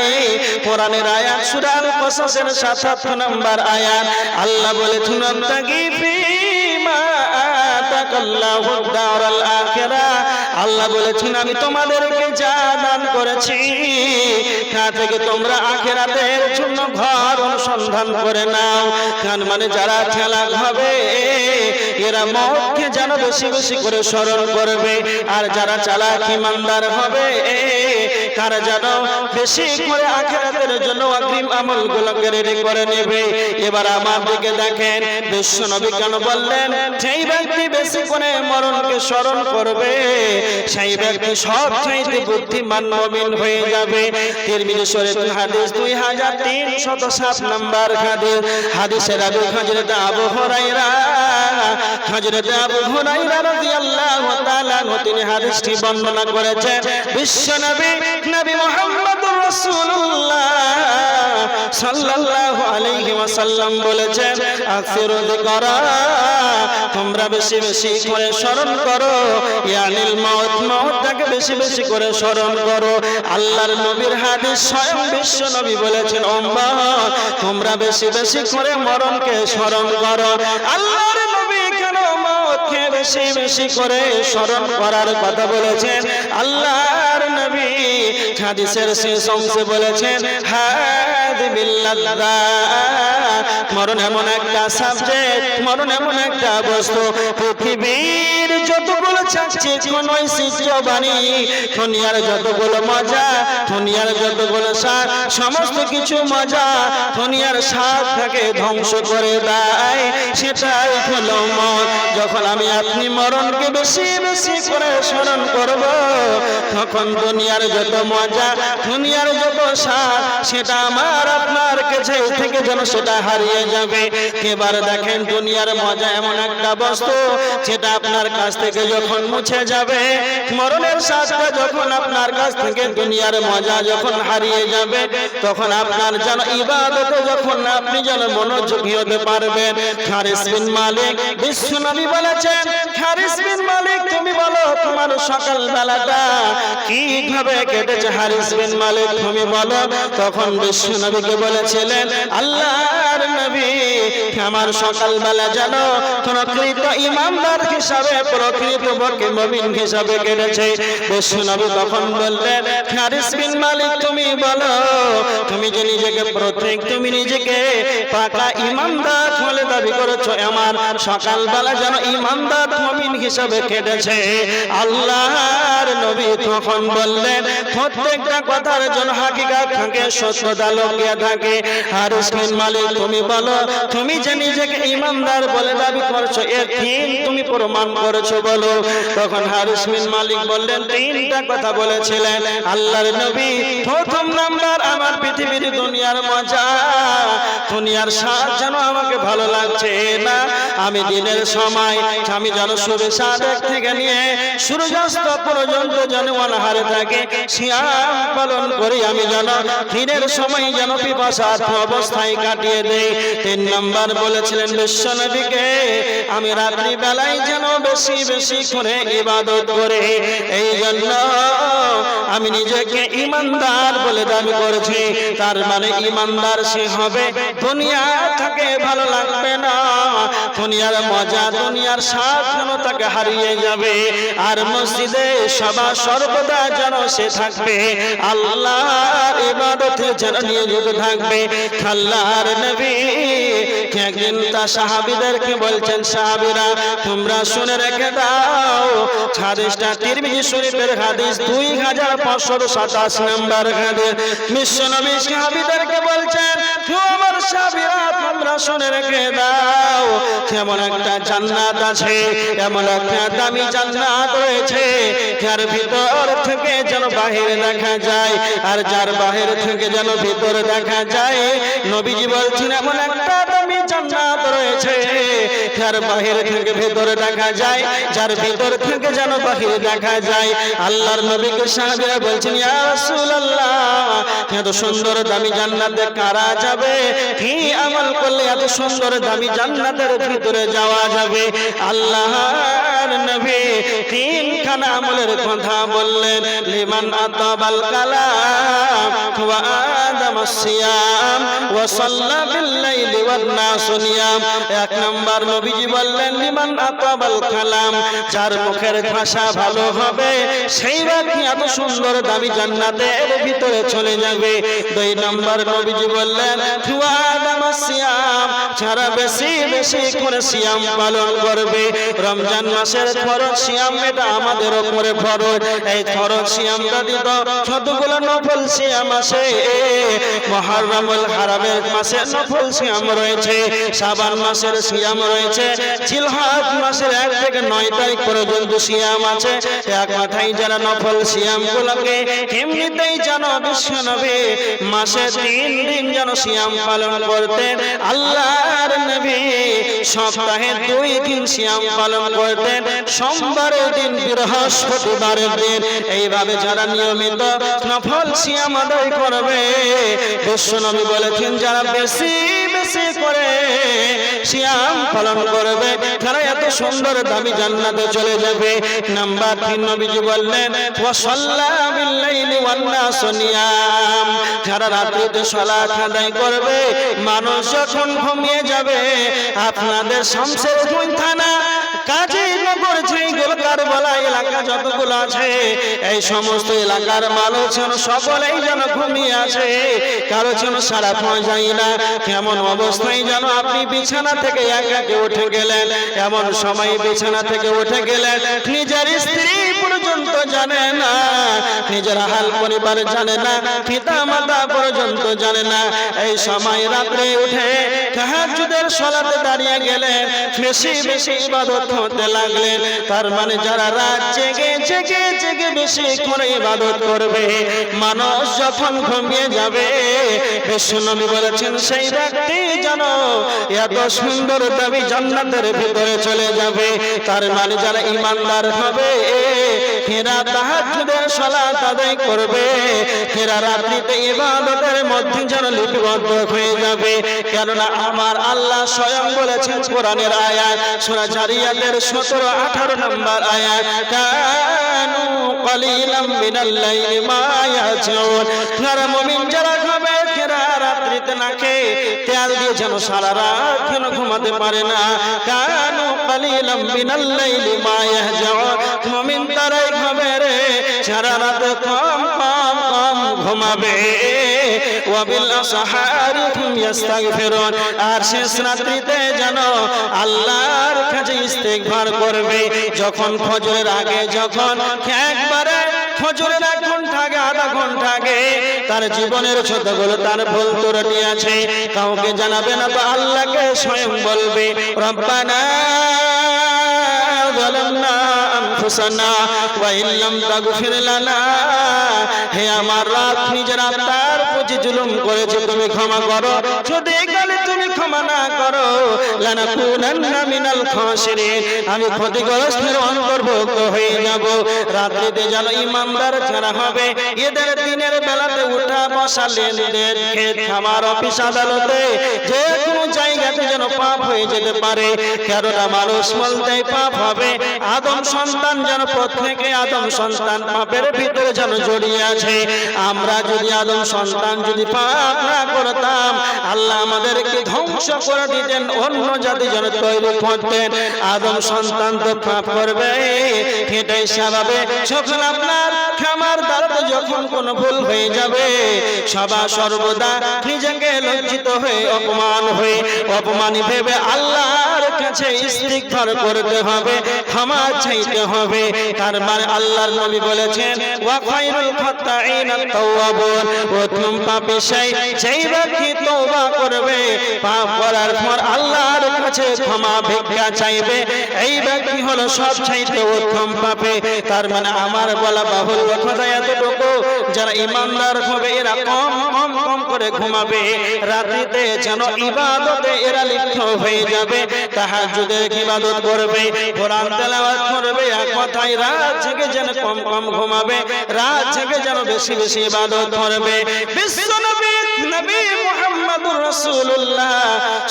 কোরআনের আয়াত সূরা আল কসাসের 77 নম্বর আয়াত, আল্লাহ বলেছেন তাগিফিমা আতাকাল্লাহু দারাল আখিরা, আল্লাহ বলেছেন আমি তোমাদেরকে যা দান করেছি তা থেকে তোমরা আখিরাতের জন্য ঘর অনুসন্ধান করে নাও। কারণ মানে যারা চালাক হবে এরা মওতকে যেন বেশি বেশি করে স্মরণ করবে, আর যারা চালাক ঈমানদার হবে তারা যেন বেশি করে আখিরাতের জন্য অগ্রিম আমলগুলোকে রেডি করে নেবে। এবার আমার দিকে দেখেন, বিশ্বনবী কেন বললেন যেই ব্যক্তি বেশি করে মরণকে স্মরণ করবে সেই ব্যক্তি সবচাইতে বুদ্ধিমান মুমিন হয়ে যাবে। তিরমিজি শরীফ হাদিস 2307 নম্বর হাদিস। হাদিসের রাবি হযরত আবু হুরায়রা রাদিয়াল্লাহু তাআলা আনহু তিনি হাদিসটি বর্ণনা করেছেন। বিশ্বনবী নবী মুহাম্মদুর রাসূলুল্লাহ সাল্লাল্লাহু আলাইহি ওয়াসাল্লাম বলেছেন, আকসিরু যিকরা, তোমরা বেশি বেশি করে স্মরণ করো, ইয়ানিল মাউত, মওতটাকে বেশি বেশি করে স্মরণ করো। আল্লাহর নবীর হাদিস, স্বয়ং বিশ্ব নবী বলেছেন, উম্মত তোমরা বেশি বেশি করে মরণকে স্মরণ করো। আল্লাহর নবী কেন মওতকে বেশি বেশি করে স্মরণ করার কথা বলেছেন? আল্লাহর নবী হাদিসের শেষ অংশে বলেছেন, হাদি বিল্লাহ, মরণ এমন একটা সাবজেক্ট, মরণ এমন একটা বস্তু, পৃথিবীর যতগুলো চাকচিক্য ঐশ্বর্য বাণী, দুনিয়ার যতগুলো মজা, দুনিয়ার যতগুলো স্বাদ, সমস্ত কিছু মজা দুনিয়ার স্বাদটাকে ধ্বংস করে দেয়, সেটাই হলো মওত। যখন আমি আপনি মরণকে বেশি বেশি করে স্মরণ করব তখন দুনিয়ার যত মজা, দুনিয়ার যত স্বাদ সেটা আমার আপনার কাছে থেকে যেন সেটা হারিয়ে যাবে। এবার দেখেন, দুনিয়ার মজা এমন একটা বস্তু যেটা আপনার কাছ থেকে যখন মুছে যাবে, মরণের স্বাদটা যখন আপনার কাছ থেকে দুনিয়ার মজা যখন হারিয়ে যাবে, তখন আপনার যেন ইবাদতে যখন আপনি যেন মনোযোগী হতে পারবেন। হারিস বিন মালিক, বিশ্বনবী বলেছেন, হারিস বিন মালিক তুমি বলো তোমার সকাল বেলাটা কিভাবে কেটেছে? হারিস বিন মালিক তুমি বলো। তখন বিশ্বনবীকে বলেছিলেন, আল্লাহর নবী আমার সকালবেলা যেন প্রকৃত ইমানদার হিসাবে, প্রকৃত মুমিন হিসাবে কেটেছে। বিশ্বনবী তখন বললেন, হারিস বিন মালিক তুমি বলো তুমি যে নিজেকে তুমি নিজেকে পাকা ইমানদার বলে দাবি করেছো, আমার সকালবেলা যেন ইমানদার মুমিন হিসাবে কেটেছে। আল্লাহর নবী তখন বললেন, প্রত্যেকটা কথার জন্য হাকিকত থাকে, সত্যতা লুকিয়ে থাকে। হারিস বিন মালিক তুমি বলো তুমি যে নিজেকে ইমানদার বলে দাবি করছো, এর 3 তুমি প্রমাণ করেছো বলো। তখন হারিস বিন মালিক বললেন, 3টা কথা বলেছিলেন আল্লাহর নবী। প্রথম নাম্বার, আমার পৃথিবীর দুনিয়ার মজা, দুনিয়ার স্বাদ যেন আমাকে ভালো লাগছে না। আমি দিনের সময় আমি যেন শুভে সাদেক থেকে নিয়ে সূর্যাস্ত পর্যন্ত যেন অনাহারে থাকে, সিয়াম পালন করি। আমি যেন দিনের সময় যেন পিপাসার্থ অবস্থায় কাটিয়ে দেই। 3 নম্বর বলেছিলেন বিশ্বনবীকে, আমি রাত্রি বেলায় যেন বেশি বেশি করে ইবাদত করে। এই জন্য আমি নিজেকে ইমানদার বলে দাবি করেছি। তার মানে ইমানদার সে হবে দুনিয়া তাকে ভালো লাগবে না, দুনিয়ার মজা দুনিয়ার স্বাদ যেন তাকে হারিয়ে যাবে। আর মসজিদে সদা সর্বদা যেন সে থাকবে আল্লাহর ইবাদতে যেন নিয়োজিত থাকবে। আল্লাহর নবী একদিন তা সাহাবীদেরকে বলছেন, সাহাবীরা তোমরা শুনে রেখে দাও, হাদিসটা তিরমিজি শরীফের হাদিস 2527 নম্বর হাদিস। বিশ্বনবী সাহাবীদেরকে বলছেন, তোমার সাহাবীরা তোমরা শুনে রেখে দাও, এমন একটা জান্নাত আছে, এমন একটা দামি জান্নাত রয়েছে যার ভিতর থেকে যেন বাহির দেখা যায়, আর যার বাহির থেকে যেন ভিতর দেখা যায়। নবীজি বলছেন এমন একটা দামি জান্নাত রয়েছে যার বাহির থেকে ভিতর দেখা যায়, যার ভিতর থেকে যেন বাহির দেখা যায়। আল্লাহর নবীকে সাহাবীরা বলছেন, ইয়া রাসূলুল্লাহ, এত সুন্দর দামি জান্নাতে কারা যাবে? কি আমল করলে এত সুন্দর দামি জান্নাতের ভিতরে যাওয়া যাবে? আল্লাহর নবী 3 আমলের কথা বললেন। লিমান আতাবাল কালাম ওয়া আদামাস সিয়াম ওয়া সাল্লা বিল লাইলি ওয়ান নাস নিয়াম। 1 নম্বর নবীজি বললেন লিমান আতাবাল কালাম, যার মুখের ভাষা ভালো হবে সেই ব্যক্তি এত সুন্দর দামি জান্নাতের ভিতরে চলে যাবে। 2 নম্বর নবীজি বললেন ওয়া আদামাস সিয়াম, যারা বেশি বেশি করে সিয়াম পালন করবে। রমজান মাসের ফরজ সিয়াম, এটা আমাদের উপরে ফরজ। এই ফরজ সিয়ামটা দিত যতগুলো নফল সিয়াম আছে, মুহররমুল হারামের মাসে নফল সিয়াম রয়েছে, শাবান মাসের সিয়াম রয়েছে, জিলহজ মাসের 1 থেকে 9 তারিখ পর্যন্ত সিয়াম আছে। এক কথায় যারা নফল সিয়ামগুলোকে এমনিতেই যেন বিশ্বনবী মাসে 3 দিন যেন সিয়াম পালন করতেন। আল্লাহর নবী সপ্তাহে 2 দিন সিয়াম পালন করতেন, সোমবারের দিন, বৃহস্পতিবারের দিন। এইভাবে যারা নিয়মিত নফল সিয়াম আদায় করবে, বিশ্বনবী বলেছেন যারা বেশি বেশি করে সিয়াম পালন করবে তারা এত সুন্দর দামি জান্নাতে চলে যাবে। নাম্বার 3 নবীজি বললেন ওয়া সাল্লা বিল লাইলি ওয়ান নাস নিয়াম, যারা রাত্রিতে সালাত আদায় করবে, মানুষ যখন ঘুমিয়ে যাবে। আপনাদের শামসেরগঞ্জ থানা, কাজীনগর, কারবালা এলাকা যতগুলো আছে, এই সমস্ত এলাকার মানুষ যেন সকলেই যেন ঘুমিয়ে আছে, কারো যেন সাড়া পাওয়া যায় না। কেমন অবস্থায় যেন আপনি বিছানা থেকে একাকে উঠে গেলেন, এমন সময় বিছানা থেকে উঠে গেলেন, নিজের স্ত্রী পর্যন্ত জানে না, নিজের হাল পরিবার জানে না, পিতা মাতা পর্যন্ত জানে না। এই সময় রাত্রে উঠে তাহাজ্জুদের সালাতে দাঁড়িয়ে গেলেন, বেশি বেশি ইবাদত করতে লাগলেন। তার মানে যারা রাত জেগে জেগে জেগে বেশি করে ইবাদত করবে, মানুষ যখন ঘুমিয়ে যাবে, বিশ্বনবী বলেছেন সেই ব্যক্তি যেন এত সুন্দর দামি জান্নাতের ভিতরে চলে যাবে। তার মানে যারা ঈমানদার হবে, এরা তাহাজ্জুদের সালাত আদায় করবে, এরা রাত্রিতে ইবাদতের মধ্যে যেন লিপিবদ্ধ হয়ে যাবে। কেননা আমার আল্লাহ স্বয়ং বলেছেন কোরআনের আয়াত সূরা জারিয়াতের 17-18 নম্বর আয়াত, কানু কালিলাম মিনাল লাইলি মা ইয়াহজাউন, যারা মুমিন যারা হবে, এরা রাত্রিতে না খেয়ে তেল দিয়ে যেন সারা রাত যেন ঘুমাতে পারে না। কানু কালিলাম মিনাল লাইলি মা ইয়াহজাউন, মুমিন তারাই হবে রে যারা রাতে কম কম কম ঘুমাবে। ওয়া বিল আসহারি হুম ইস্তাগফিরুন, আর শেষ রাত্রিতে যেন আল্লাহর কাছে ইস্তিগফার করবে। যখন ফজরের আগে, যখন একবারে ফজরের 1 ঘন্টা আগে, আধা ঘন্টা আগে তার জীবনের যতগুলো তার ভুল ত্রুটি আছে কাউকে জানাবে না, তো আল্লাহকে স্বয়ং বলবে, রব্বানা যালামনা আনফুসানা ওয়া ইল্লাম তাগফির লানা, হে আমার রব, নিজের আত্মার প্রতি করেছি, জুলুম করেছি, তুমি ক্ষমা করো। যদি গেলে তুমি ক্ষমা না করো, লানাকুনান্না মিনাল খাসিরিন, আমি ক্ষতিগ্রস্তের অন্তর্ভুক্ত হয়ে যাব। রাত্রিতে যেন ইমানদার যারা হবে, এদের দিনের বেলাতে উঠা বসা, লেনদেন, ক্ষেত খামার, অফিস আদালতে, যে কোনো জায়গাতে যেন পাপ হয়ে যেতে পারে। কেননা মানুষ বলতেই পাপ হবে। আদম সন্তান যেন প্রত্যেকে আদম সন্তান পাপের ভিতরে যেন জড়িয়ে আছে। আমরা যদি আদম সন্তান যদি পাপ না করতাম, আল্লাহ আমাদেরকে ধ্বংস করে দিতেন, অন্য জাতি যেন তৈরি করতেন। আদম সন্তান তো পাপ করবে, এটাই স্বাভাবিক। যখন আপনার খামার দ্বারা যখন কোনো ভুল হয়ে যাবে, সদা সর্বদা নিজেকে লজ্জিত হয়ে অপমানী ভেবে আল্লাহর কাছে ইস্তিগফার করতে হবে, ক্ষমা চাইতে হবে। তার মানে আল্লাহর নবী বলেছেন, ওয়া খায়রুল খাত্তাইন আত-তাওয়াবুন, উত্তম পাপী সেই ব্যক্তি তওবা করবে, পাপ করার পর আল্লাহর কাছে ক্ষমা ভিক্ষা চাইবে, এই ব্যক্তি হলো সবচাইতে উত্তম পাপী। তার মানে আমার বলা বাহুল্য কথা এতটুকু, যারা ইমানদার হবে এরা কম করে ঘুমাবে, রাত্রিতে যেন ইবাদতে এরা লিপ্ত হয়ে যাবে, তাহাজ্জুদের ইবাদত করবে, কোরআন তেলাওয়াত করবে। এক কথায় রাত জেগে যেন কম ঘুমাবে, রাত জেগে যেন বেশি ইবাদত করবে। বিশ্বনবী নবী মুহাম্মদুর রাসূলুল্লাহ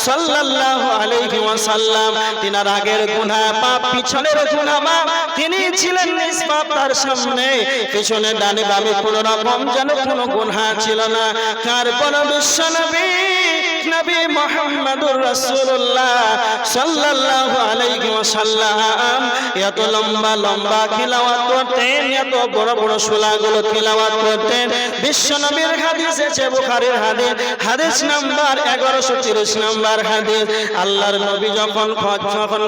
সাল্লাল্লাহু আলাইহি ওয়াসাল্লাম, তিনার আগের গুনাহ পাপ, পিছনের গুনাহ মাফ, তিনি ছিলেন নিষ্পাপ। তার সামনে পিছনে ডানে বামে কোনো রকম যেন কোনো গুনাহ ছিল না। তারপর বিশ্বনবী নবী মুহাম্মদুর রাসূলুল্লাহ সাল্লাল্লাহু আলাইহি ওয়াসাল্লাম এত লম্বা তিলাওয়াত করতেন, এত বড় সূরাগুলো তিলাওয়াত করতেন। বিশ্বনবীর হাদিস আছে, বুখারীর হাদিস নাম্বার 1130 নাম্বার হাদিস। আল্লাহর নবী যখন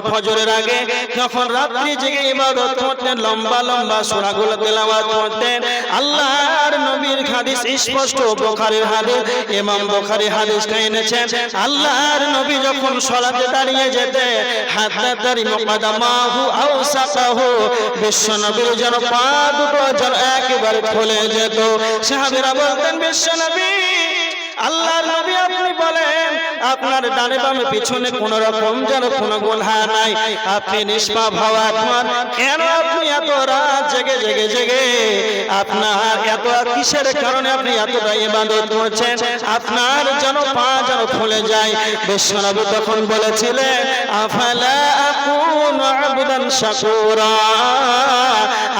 ফজরের আগে, যখন রাত্রি জেগে ইবাদত করতেন, লম্বা সূরাগুলো তিলাওয়াত করতেন। আল্লাহর নবীর হাদিস স্পষ্ট, বুখারীর হাদিস, ইমাম বুখারী হাদিসটা এনেছেন। আল্লাহর নবী যখন সালাতে দাঁড়িয়ে যেতেন, হাত্তা তারিমু কদামাহু আও সাকাহু, বিশ্বনবীর যেন পা দুটো যেন একেবারে খুলে যেত। সাহাবীরা বলতেন, বিশ্বনবী, আল্লাহর নবী আপনি বলেন আপনার ডানে বামে পিছনে কোন রকম যেন কোনো গুনাহ নাই, আপনি নিষ্পাপ হওয়ার পর কেন আপনি এত রাত জেগে আপনার এত কিসের কারণে আপনি এতটা ইবাদত করছেন, আপনার যেন পা যেন ফুলে যায়। বিশ্বনবী তখন বলেছিলেন, আফালা আকুনু আবদান শাকুরা,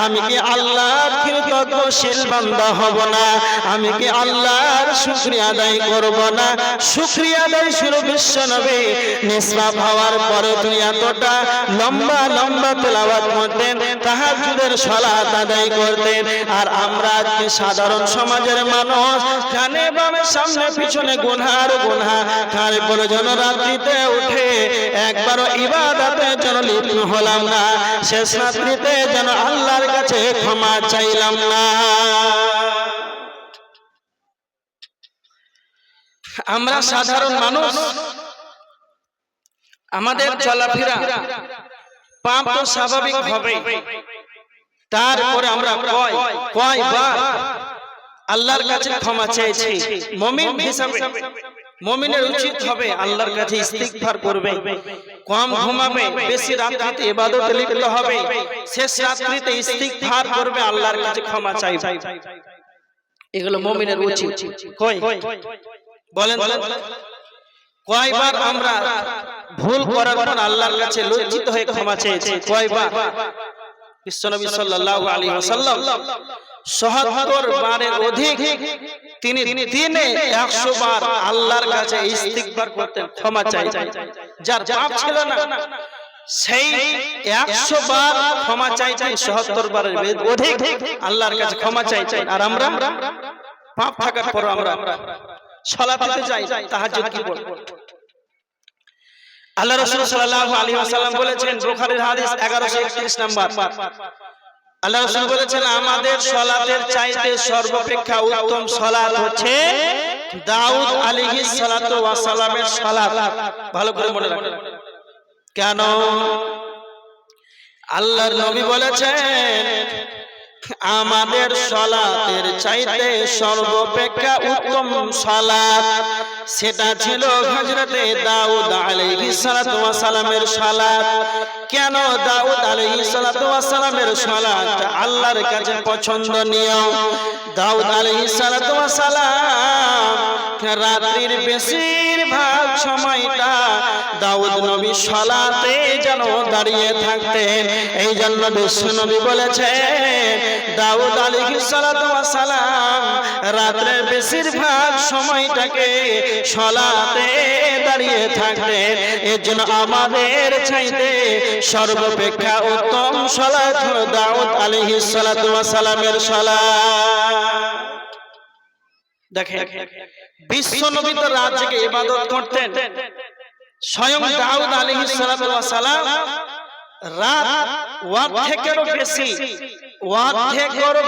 আমি কি আল্লাহর কৃতজ্ঞশীল বান্দা হব না? আমি কি আল্লাহর শুকরিয়া আদায় করব না? শুকরিয়া আদায় শুরু বিশ্বনবী নিষ্পাপ হওয়ার পরে তিনি এতটা লম্বা তেলাওয়াত করতেন, তাহাজ্জুদের সালাত আদায় করতেন। আর আমরা আজকে সাধারণ সমাজের মানুষ, কানে বামে সামনে পিছনে গুনাহ, তারপরে যেন রাত্রিতে উঠে একবারও ইবাদতে যেন লিপ্ত হলাম না, শেষ রাত্রিতে যেন আল্লাহর কাছে ক্ষমা চাইলাম না। আমরা সাধারণ মানুষ, আমাদের চলাফেরা পাপ তো স্বাভাবিক হবে। তারপরে আমরা কয়বার আল্লাহর কাছে ক্ষমা চেয়েছি। মুমিন হিসাবে মুমিনের উচিত হবে আল্লাহর কাছে ইস্তিগফার করবে, কম ঘুমাবে, বেশি রাত্রিতে ইবাদতে লিপ্ত হবে, শেষ রাত্রিতে ইস্তিগফার করবে, আল্লাহর কাছে ক্ষমা চাইবে। এগুলো মুমিনের উচিত। বলেন কয়বার আমরা ভুল করার পর আল্লাহর কাছে লজ্জিত হয়ে ক্ষমা চেয়েছি? কয়বার? বিশ্বনবী সাল্লাল্লাহু আলাইহি ওয়াসাল্লাম ৭৭ বারের অধিক তিনি দিনে ১০০ বার আল্লাহর কাছে ইস্তিগফার করতেন, ক্ষমা চাইতেন। যার পাপ ছিল না সেই ১০০ বার ক্ষমা চাইতেন, ৭৭ বারের অধিক আল্লাহর কাছে ক্ষমা চাইতেন। আর আমরা পাপ থাকার পর আমরা সালাতে যাই, তাহাজ্জুদ কি বলবো? আল্লাহ রাসূল সাল্লাল্লাহু আলাইহি ওয়াসাল্লাম বলেছেন, বুখারীর হাদিস 1131 নাম্বার, আল্লাহ রাসূল বলেছেন, আমাদের সালাতের চাইতে সর্বাপেক্ষা উত্তম সালাত হচ্ছে দাউদ আলাইহিস সালাতু ওয়াস সালামের সালাত। ভালো করে মনে রাখবেন। কেন? আল্লাহর নবী বলেছেন, আমাদের সালাতের চাইতে সর্বাপেক্ষা উত্তম সালাত সেটা ছিল হযরতে দাউদ আলাইহিস সালাতু ওয়াস সালামের সালাত। কেন দাউদ আলাইহিস সালাতু ওয়াস সালামের সালাত আল্লাহর কাছে পছন্দনীয়? দাউদ আলাইহিস সালাতু ওয়াস সালাম রাত্রির বেশিরভাগ সময়টা দাউদ নবী সালাতে যেন দাঁড়িয়ে থাকতেন। এই জন্য বিশ্ব নবী বলেছেন দাউদ আলাইহিস সালাতু ওয়াস সালাম রাত্রের বেশিরভাগ সময়টাকে সালাতে দাঁড়িয়ে থাকতেন। এর জন্য আমাদের চাইতে সর্বাপেক্ষা উত্তম সালাত হলো দাউদ আলাইহিস সালাতু ওয়াস সালামের সালাত। দেখেন বিশ্ব নবী তো রাত জেগে ইবাদত করতেন, স্বয়ং দাউদ আলাইহিস সালাতু ওয়াস সালাম রাত অর্ধেকেরও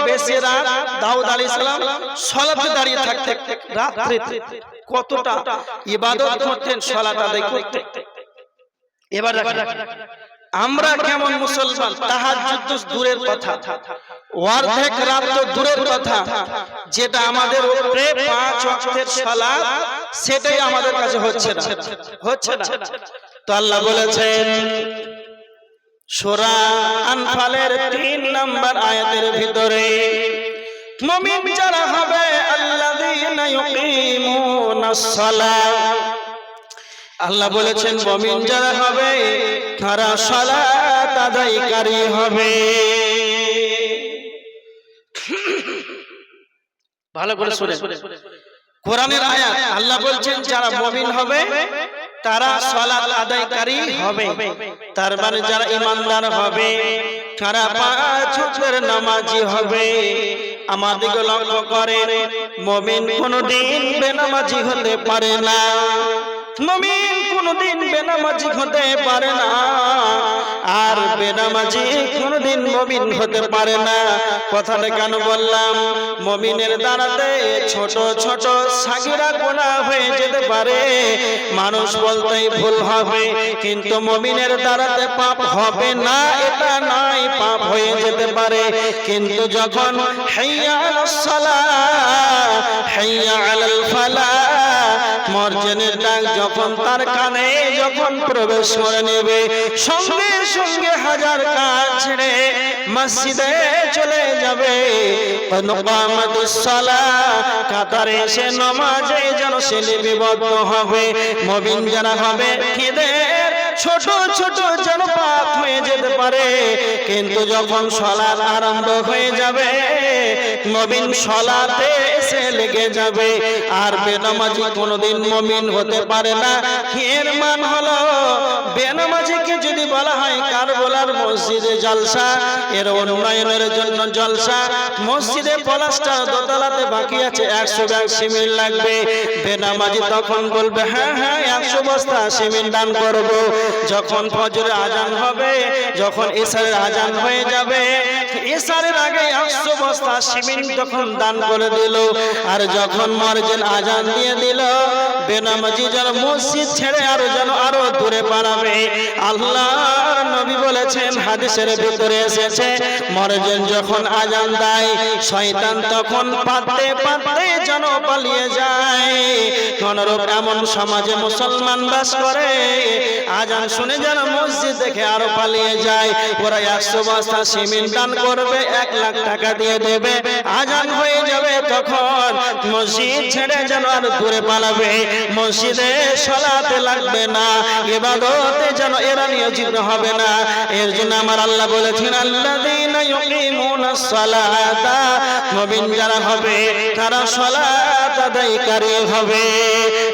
বেশি রাত দাউদ আলাইহিস সালাম সালাতে দাঁড়িয়ে থাকতেন। রাত্রিতে কতটা ইবাদত করতেন, সালাত আদায় করতেন। এবার আমরা কেমন মুসলমান, তাহাজ্জুদ তো দূরের কথা, অর্ধেক রাত তো দূরের কথা, যেটা আমাদের উপরে 5 ওয়াক্তের সালাত সেটাই আমাদের কাছে হচ্ছে না। তো আল্লাহ বলেছেন সূরা আনফালের 3 নম্বর আয়াতের ভিতরে, মুমিন যারা হবে আল্লাযীনা ইউকিমুনাস সালাত, আল্লাহ বলেছেন মুমিন যারা হবে তারা সালাত আদায়কারী হবে। ভালো করে শুনে, কোরআনের আয়াত আল্লাহ বলছেন যারা মুমিন হবে তারা সালাত আদায়কারী হবে। তার মানে যারা ঈমানদার হবে তারা 5 ওয়াক্তের নামাজি হবে। আমাদেরকে লক্ষ্য করেন মুমিন কোনদিন বেনামাজি হতে পারে না, মুমিন কোনদিন বেনামাজি হতে পারে না, আর বেনামাজি কোনদিন মুমিন হতে পারে না। কথাটা কেন বললাম? মুমিনের দ্বারাতে ছোট ছোট সাগীরা গুনাহ হয়ে যেতে পারে, মানুষ বলতেই ভুল হবে, কিন্তু মুমিনের দ্বারাতে পাপ হবে না এটা নয়, পাপ হয়ে যেতে পারে। কিন্তু যখন হাইয়া আলাস সালাহ হাইয়া আলাল ফালাহ মর্জনের ডাক যখন তার কানে যখন প্রবেশ করে নেবে, সঙ্গে সঙ্গে হাজার কাজ ছেড়ে মসজিদে চলে যাবে। কামাতুস সালাহ কাতারে এসে নামাজে যেন সে নিবদ্ধ হবে। মুমিন যারা হবে এদের ছোট ছোট যেন পাপ হয়ে যেতে পারে, কিন্তু যখন সালাত আরম্ভ হয়ে যাবে মুমিন সালাতে এসে লেগে যাবে। আর বেনামাজি কোনোদিন মুমিন হতে পারে না। এর মান হলো বেনামাজিকে যদি বলা হয় কারবালার মসজিদে জলসা, এর উন্নয়নের জন্য জলসা, মসজিদে পলাশটা দোতলাতে বাকি আছে, 100 ব্যাগ সিমেন্ট লাগবে, বেনামাজি তখন বলবে হ্যাঁ 100 বস্তা সিমেন্ট দান করব। যখন ফজরের আজান হবে, যখন ইশারের আজান হয়ে যাবে, ইশারের আগে 100 বস্তা সিমেন্ট যখন দান করে দিল, আর যখন মুয়াজ্জিন আজান দিয়ে দিল, বেনামাজি যেন মসজিদ ছেড়ে আরো দূরে পালাবে। আল্লাহর নবী বলেছেন, হাদিসের ভিতরে এসেছে, মুয়াজ্জিন যখন আজান দেয় শয়তান তখন পাতে পাতে যেন পালিয়ে যায়। কোনরূপ এমন সমাজে মুসলমান বাস করে, আজান শুনে যেন মসজিদ দেখে আরো পালিয়ে যায়। ওরা 100 বস্তা সিমেন্ট দান করবে, 1 লাখ টাকা দিয়ে দেবে, আজান হয়ে যাবে তখন মসজিদ ছেড়ে যেন আর দূরে পালাবে, মসজিদে সালাতে লাগবে না, ইবাদতে যেন এরা নিয়োজিত হবে না। এর জন্য আমার আল্লাহ বলেছেন আল্লাযীনা ইউকিমুনাস সালাতা, মুমিন যারা হবে তারা সালাত আদায়কারী হবে।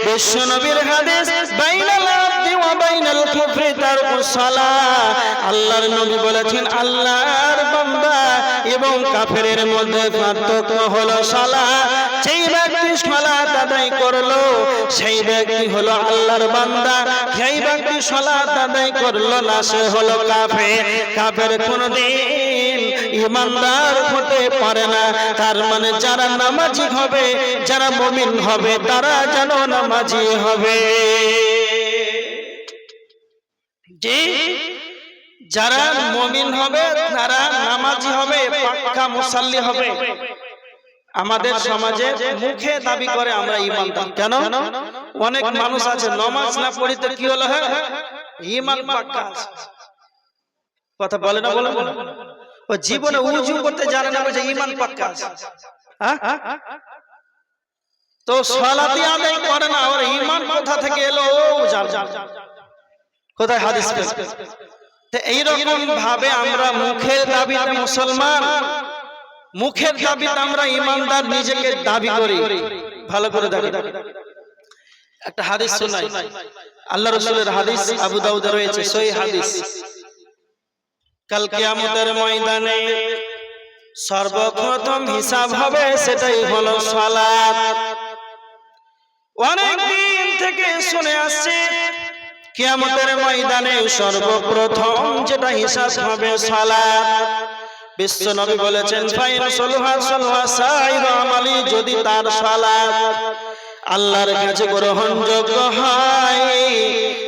বিশ্ব নবীর হাদিস বাইনাল আবদি ওয়া বাইনাল কুফরি তারকুস সালাহ, আল্লাহর নবী বলেছেন আল্লাহর বান্দা এবং কাফেরের মধ্যে পার্থক্য হলো সালাহ। যেই ব্যক্তি সালাত আদায় করলো সেই ব্যক্তি হলো আল্লাহর বান্দা, যেই ব্যক্তি সালাত আদায় করলো না সে হলো কাফের। কাফের কোনদিন ঈমানদার হতে পারে না। তার মানে যারা নামাজি হবে, যারা মুমিন হবে তারা যেন নামাজি হবে। যারা মুমিন হবে তারা নামাজি হবে, পাক্কা মুসাল্লি হবে। আমাদের সমাজে মুখে দাবি করে আমরা ঈমানদার। কেন? অনেক মানুষ আছে নামাজ না পড়িতে কি হলো, হ্যাঁ ঈমান পাক্কা আছে। কথা বলে না, বলে ও জীবনে উজু করতে জানে না, বলছে ঈমান পাক্কা আছে। হ্যাঁ, তো সালাতি আদায় করে না, ওর ঈমান কোথা থেকে এলো ও জানে না, কোথায় হাদিস পেয়েছে। তো এইরকম ভাবে আমরা মুখের দাবিতে মুসলমান, মুখের দাবিতে আমরা ঈমানদার নিজেকে দাবি করি। ভালো করে দেখো, একটা হাদিস শোনাই, আল্লাহ রাসূলের হাদিস, আবু দাউদে রয়েছে সহিহ হাদিস। কাল কিয়ামতের ময়দানে সর্বপ্রথম হিসাব হবে, সেটাই হলো সালাত। অনেক দিন থেকে শুনে আসছে কিয়ামতের ময়দানে সর্বপ্রথম যেটা হিসাব হবে সালাত। বিশ্ব নবী বলেছেন ফাইন সলহা সলহা সাইরা আমালি, যদি তার সালাত আল্লাহর কাছে গ্রহণযোগ্য হয়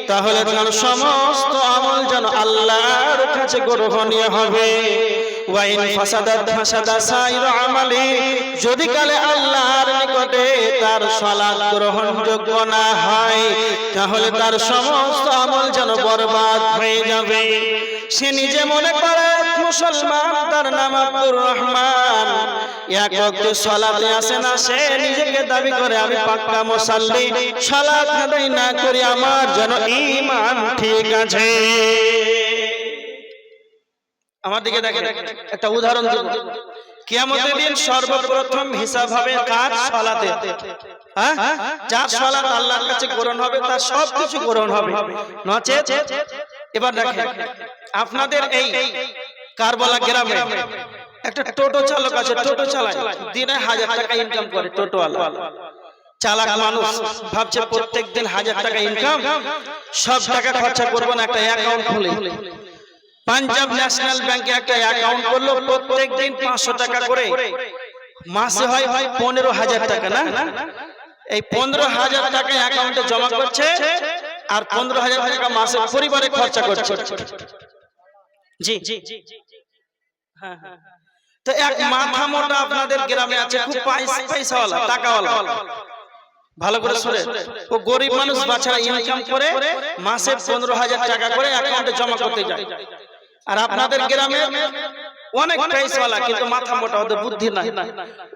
তাহলে তার সমস্ত আমল যেন আল্লাহর কাছে গ্রহণীয় হবে। ওয়াইন ফাসাদাত ফাসাদা সাইরা আমালি, যদি কালে আল্লাহর নিকটে তার সালাত গ্রহণযোগ্য না হয় তাহলে তার সমস্ত আমল যেন বরবাদ হয়ে যাবে। সে নিজে মনে করে মুসলমান, তার নাম আব্দুর রহমান, এক ওয়াক্তে সালাতে আসে না, সে নিজেকে দাবি করে আমি পাক্কা মুসাল্লি, সালাত আদায় না করি আমার যেন ঈমান ঠিক আছে। আমার দিকে দেখেন, একটা উদাহরণ দেব। কিয়ামতের দিন সর্বপ্রথম হিসাব হবে কার? সালাতে। হ্যাঁ, যার সালাত আল্লাহর কাছে গ্রহণ হবে তার সবকিছু গ্রহণ হবে, নচেত। এবার দেখেন, আপনাদের এই কারবালা গ্রামে একটা টোটো চালক আছে, টোটো চালায়, দিনে 1000 টাকা ইনকাম করে। টোটোওয়ালা চালাক মানুষ, ভাবছে প্রত্যেকদিন 1000 টাকা ইনকাম, সব টাকা খরচা করবো না, একটা অ্যাকাউন্ট খুলে পাঞ্জাব ন্যাশনাল ব্যাংকে একটা অ্যাকাউন্ট করলো, প্রত্যেকদিন 500 টাকা করে, মাসে হয় 15,000 টাকা। না, এই 15,000 টাকা অ্যাকাউন্টে জমা করছে আর 15,000 টাকা মাসে পরিবারে খরচা করছে। জি, হ্যাঁ, তো এক মাথা মোটা আপনাদের গ্রামে আছে, খুব পয়সাওয়ালা, টাকাওয়ালা। ভালো করে শুনে, ও গরিব মানুষ বাছারা ইনকাম করে মাসে 15,000 টাকা করে অ্যাকাউন্টে জমা করতে যায়। আর আপনাদের গ্রামে অনেক পয়সাওয়ালা কিন্তু মাথা মোটা, ওদের বুদ্ধি নাই।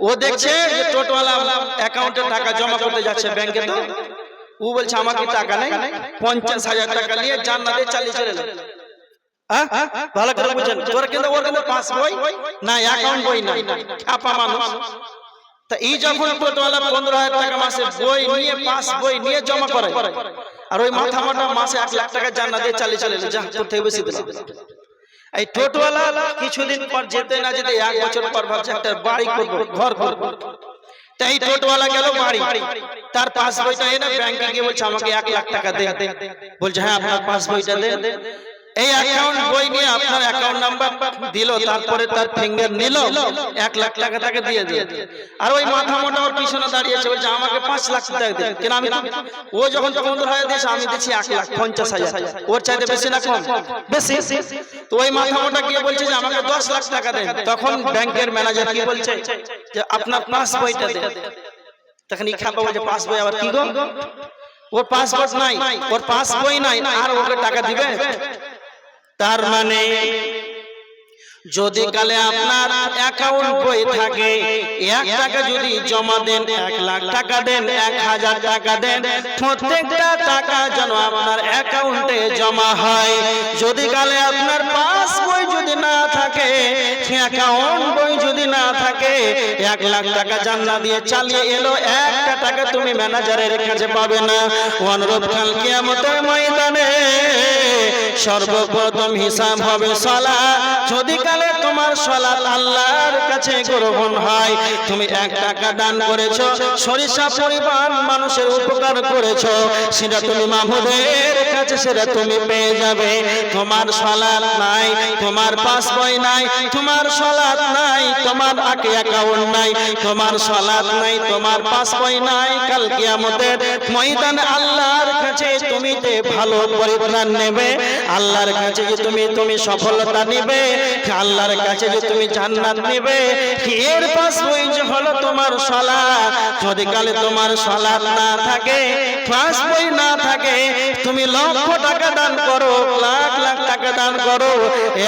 ও দেখছে যে টোটোওয়ালা অ্যাকাউন্টে টাকা জমা করতে যাচ্ছে ব্যাংকে, তো ও বলছে আমার কি টাকা নেই, 50,000 টাকা নিয়ে জান্নাতে চালিয়ে চলে গেল। ভালো করে বুঝেন, তোর কিন্তু ওর কিন্তু পাস বই না, অ্যাকাউন্ট বই না, ছাপা মানুষ। তা এই যখন টোটোওয়ালা 15,000 টাকা মাসে বই নিয়ে, পাস বই নিয়ে জমা করে, আর ওই মাথা মোটা মাসে 1 লাখ টাকা জান্নাতে চালিয়ে চলে গেল, যা করতে বেশি দিল। এই টোটোওয়ালা কিছুদিন পর যেতে না যেতে 1 বছর পর ভাবছে একটা বাড়ি করবো, ঘর করবো। তাই এই টোটোওয়ালা গেল বাড়ি, তার পাস বইটা এনে ব্যাংকে গিয়ে বলছে আমাকে 1 লাখ টাকা দে। বলছে হ্যাঁ আপনার পাস বইটা দেন। এই অ্যাকাউন্ট বই নিয়ে আপনার অ্যাকাউন্ট নাম্বার দিল, তারপরে তার ফিঙ্গার নিল, 1 লাখ টাকা তাকে দিয়ে দিল। আর ওই মাথা মোটা ওর পিছনে দাঁড়িয়েছে, বলছে আমাকে 5 লাখ টাকা দেন। কেন আমি, ও যখন 15,000 দিয়েছে আমি দিচ্ছি 1,50,000, ওর চাইতে বেশি না কম? বেশি। তো ওই মাথা মোটা গিয়ে বলছে যে আমাকে 10 লাখ টাকা দেন। তখন ব্যাংকের ম্যানেজার কি বলছে যে আপনার পাস বইটা দেন। তখন এই খাপা বলছে পাস বই আবার কি গো, ওর পাসপোর্ট নাই, ওর পাস বই নাই, আর ওকে টাকা দিবে? তার মানে যদি কালে আপনার অ্যাকাউন্ট বই থাকে, 1 টাকা যদি জমা দেন, 1 লাখ টাকা দেন, 1,000 টাকা দেন, প্রত্যেকটা টাকা যেন আপনার অ্যাকাউন্টে জমা হয়। যদি কালে আপনার পাস বই যদি না থাকে, অ্যাকাউন্ট বই যদি না থাকে, 1 লাখ টাকা জান্নাত দিয়ে চালিয়ে এলো, 1 টাকা তুমি ম্যানেজারের কাছে পাবে না। অনুরূপ কাল কিয়ামতের ময়দানে সর্বপ্রথম হিসাব হবে সালাত। যদি কালে তোমার সালাত আল্লাহর কাছে গ্রহণ হয়, তুমি 1 টাকা দান করেছো, সরিষা পরিমাণ মানুষের উপকার করেছো, সেটা তুমি মাহমুদের কাছে সেটা তুমি পেয়ে যাবে। তোমার সালাত নাই, তোমার পাস বই নাই, তোমার সালাত নাই, তোমার অ্যাকাউন্ট নাই, তোমার সালাত নাই, তোমার পাস বই নাই, কাল কিয়ামতের ময়দানে আল্লাহর কাছে তুমি তুমিতে ভালো পরিত্রাণ নেবে, আল্লাহর কাছে যে তুমি সফলতা নেবে, আল্লাহর কাছে যে তুমি জান্নাত নেবে, এর পাশ বই যে হলো তোমার সালাত। যদি কালে তোমার সালাত না থাকে, পাঁচ বই না থাকে, তুমি লক্ষ টাকা দান করো, লাখ লাখ টাকা দান করো,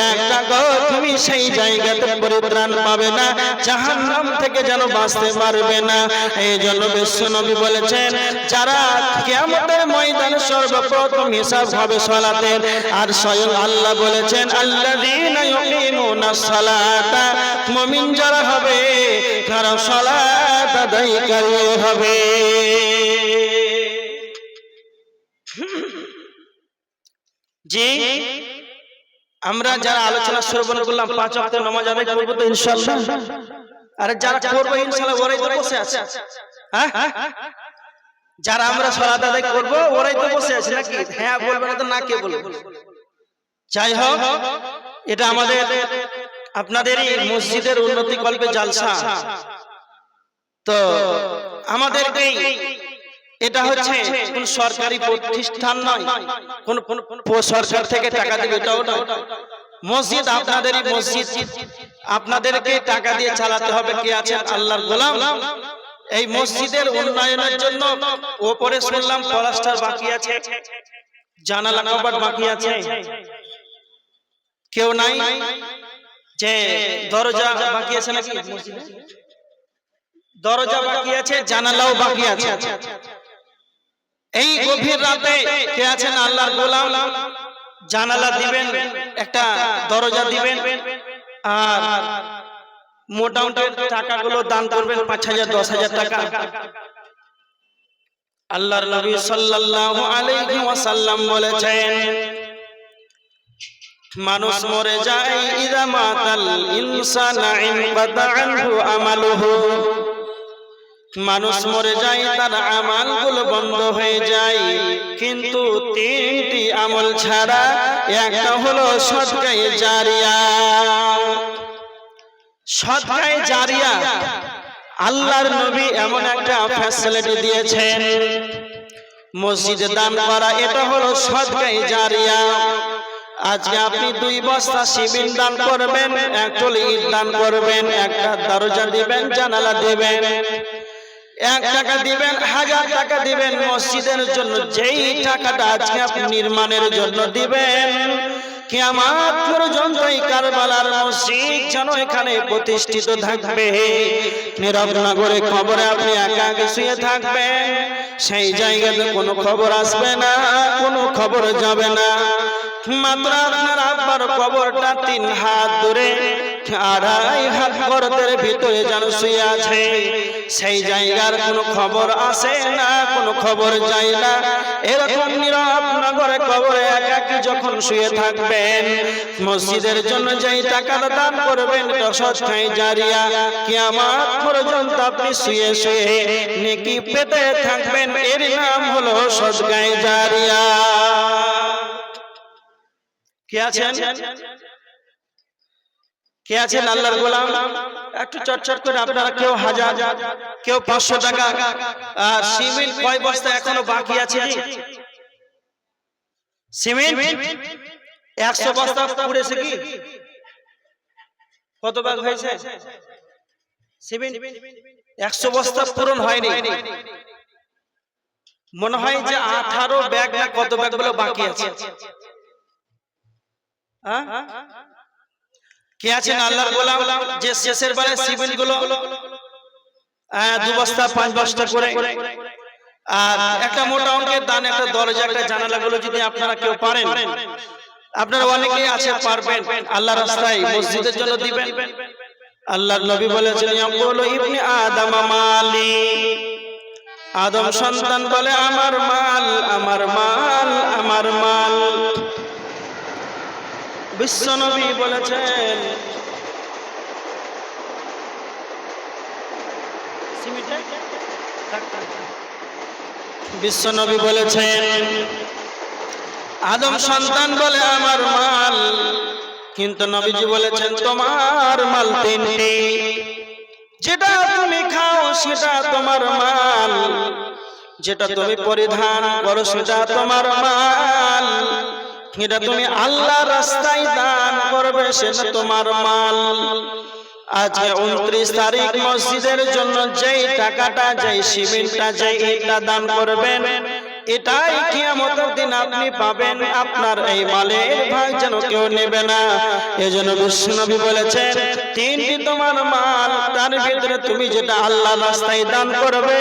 এক টাকা তুমি সেই জায়গাতে পরিত্রাণ পাবে না, জাহান্নাম থেকে যেন বাঁচতে পারবে না। এই জন্য বিশ্বনবী বলেছেন, যারা কিয়ামতের ময়দানে সর্বপ্রথম হিসাব হবে সালাতের, আর স্বয়ং আল্লাহ বলেছেন, আল্লাযীনা ইউকিমুনাস সালাতা, মুমিন যারা হবে তারা সালাত আদায়কারী হবে। জি, আমরা যারা আলোচনা শ্রবণ করলাম 5 ওয়াক্ত নামাজ আদায় করব তো ইনশাআল্লাহ। আরে যারা করব ইনশাআল্লাহ ওরাই তো বসে আছে, হ্যাঁ, যারা আমরা সালাত আদায় করব ওরাই তো বসে আছে নাকি? হ্যাঁ বলবে না তো না কে বলবে? যাই হোক, এটা আমাদের আপনাদের এই মসজিদের উন্নতি কল্পে জালসা। তো আমাদেরকে এটা হচ্ছে কোন সরকারি প্রতিষ্ঠান নয়, কোন সরকার থেকে টাকা দিবে এটাও না। মসজিদ আপনাদেরই মসজিদ, আপনাদেরকে টাকা দিয়ে চালাতে হবে। কে আছেন? আল্লাহর গোলাম। এই মসজিদের উন্নয়নের জন্য ওপরে শুনলাম প্লাস্টার বাকি আছে, জানালা কপাট বাকি আছে, কেউ নাই যে দরজা বাকি আছে নাকি? দরজা বাকি আছে, জানালাও বাকি আছে। এই গভীর রাতে কে আছেন? আল্লাহর গোলাম। জানালা দিবেন, একটা দরজা দিবেন, আর মোটামুটি টাকাগুলো দান করবেন, 5,000 10,000 টাকা। আল্লাহর নবী সাল্লাল্লাহু আলাইহি ওয়াসাল্লাম বলেছেন, মানুষ মরে যায়, ইযা মাতাল ইনসানা ইনকাতা আনহু আমালুহু, মানুষ মরে যায়, তার আমলগুলো বন্ধ হয়ে যায়, কিন্তু 3টি আমল ছাড়া, একটা হলো সদকায়ে জারিয়া। সদকায়ে জারিয়া আল্লাহর নবী এমন একটা ফ্যাসিলিটি দিয়েছেন, মসজিদে দান করা, এটা হলো সদকায়ে জারিয়া। আজকে আপনি 2 বস্তা সিমেন্ট দান করবেন, 1 টলি ইট দান করবেন, একটা দরজা দিবেন, জানালা দিবেন, 1 টাকা দিবেন, 1000 টাকা দিবেন মসজিদের জন্য, যেই টাকাটা আজকে আপনি নির্মাণের জন্য দিবেন, কিয়ামত পর্যন্ত এই কারবালার মসজিদ যেন এখানে প্রতিষ্ঠিত থাকবে। নীরব নগরে কবরে আপনি একা একা শুয়ে থাকবেন, সেই জায়গাতে কোনো খবর আসবে না, কোনো খবর যাবে না। মাত্র আপনার আব্বার কবরটা 3 হাত দূরে, 2.5 হাত গর্তের ভিতরে যেন শুয়ে আছে, সেই জায়গার কোনো খবর আসে না, কোনো খবর যায় না। এরকম নীরব নগরে কবরে একাকী যখন শুয়ে থাকবেন, মসজিদের জন্য যেই টাকাটা দান করবেন, এটা সদকায়ে জারিয়া, কিয়ামত পর্যন্ত আপনি শুয়ে শুয়ে নেকি পেতে থাকবেন। এর নাম হলো সদকায়ে জারিয়া। কে আছেন? কে আছেন আল্লাহর গোলাম? একটু চটচট করে আপনারা, কেউ 1000, কেউ 500 টাকা। আর সিমেন্ট কয় বস্তা এখনো বাকি আছে? সিমেন্ট 100 বস্তা পুড়েছে কি? কত ভাগ হয়েছে? সিমেন্ট 100 বস্তা পূরণ হয়নি, মনে হয় যে 18 ব্যাগ না কত ব্যাগ গুলো বাকি আছে। কে আছেন আল্লাহর গোলাম যে শেষের বারে সিমেন্ট গুলো 2 বস্তা 5 বস্তা করে, আর একটা মোটা অঙ্কের দান, একটা দরজা, একটা জানালা গুলো যদি আপনারা কেউ পারেন, আপনারা অনেকেই আছে পারবেন, আল্লাহর রাস্তায় মসজিদের জন্য দিবেন। আল্লাহর নবী বলেছেন, ইয়াকুলু ইবনে আদম মালি, আদম সন্তান বলে আমার মাল, আমার মাল, আমার মাল। বিশ্বনবী বলেছেন, বিশ্বনবী বলেছেন, আদম সন্তান বলে আমার মাল, কিন্তু নবীজি বলেছেন তোমার মাল 3টি, যেটা তুমি খাও সেটা তোমার মাল, যেটা তুমি পরিধান করো সেটা তোমার মাল, এটা তুমি আল্লাহর রাস্তায় দান করবে সেটা তোমার মাল। আজকে 29 তারিখ মসজিদের জন্য যেই টাকাটা, যেই সিমেন্টটা, যেই ইটটা দান করবেন, এটাই কিয়ামতের দিন আপনি পাবেন। আপনার এই মালের ভাগ যেন কেউ নেবে না। এজন্য বিশ্বনবী বলেছেন, তিনটি তোমার মাল, তার ভিতরে তুমি যেটা আল্লাহর রাস্তায় দান করবে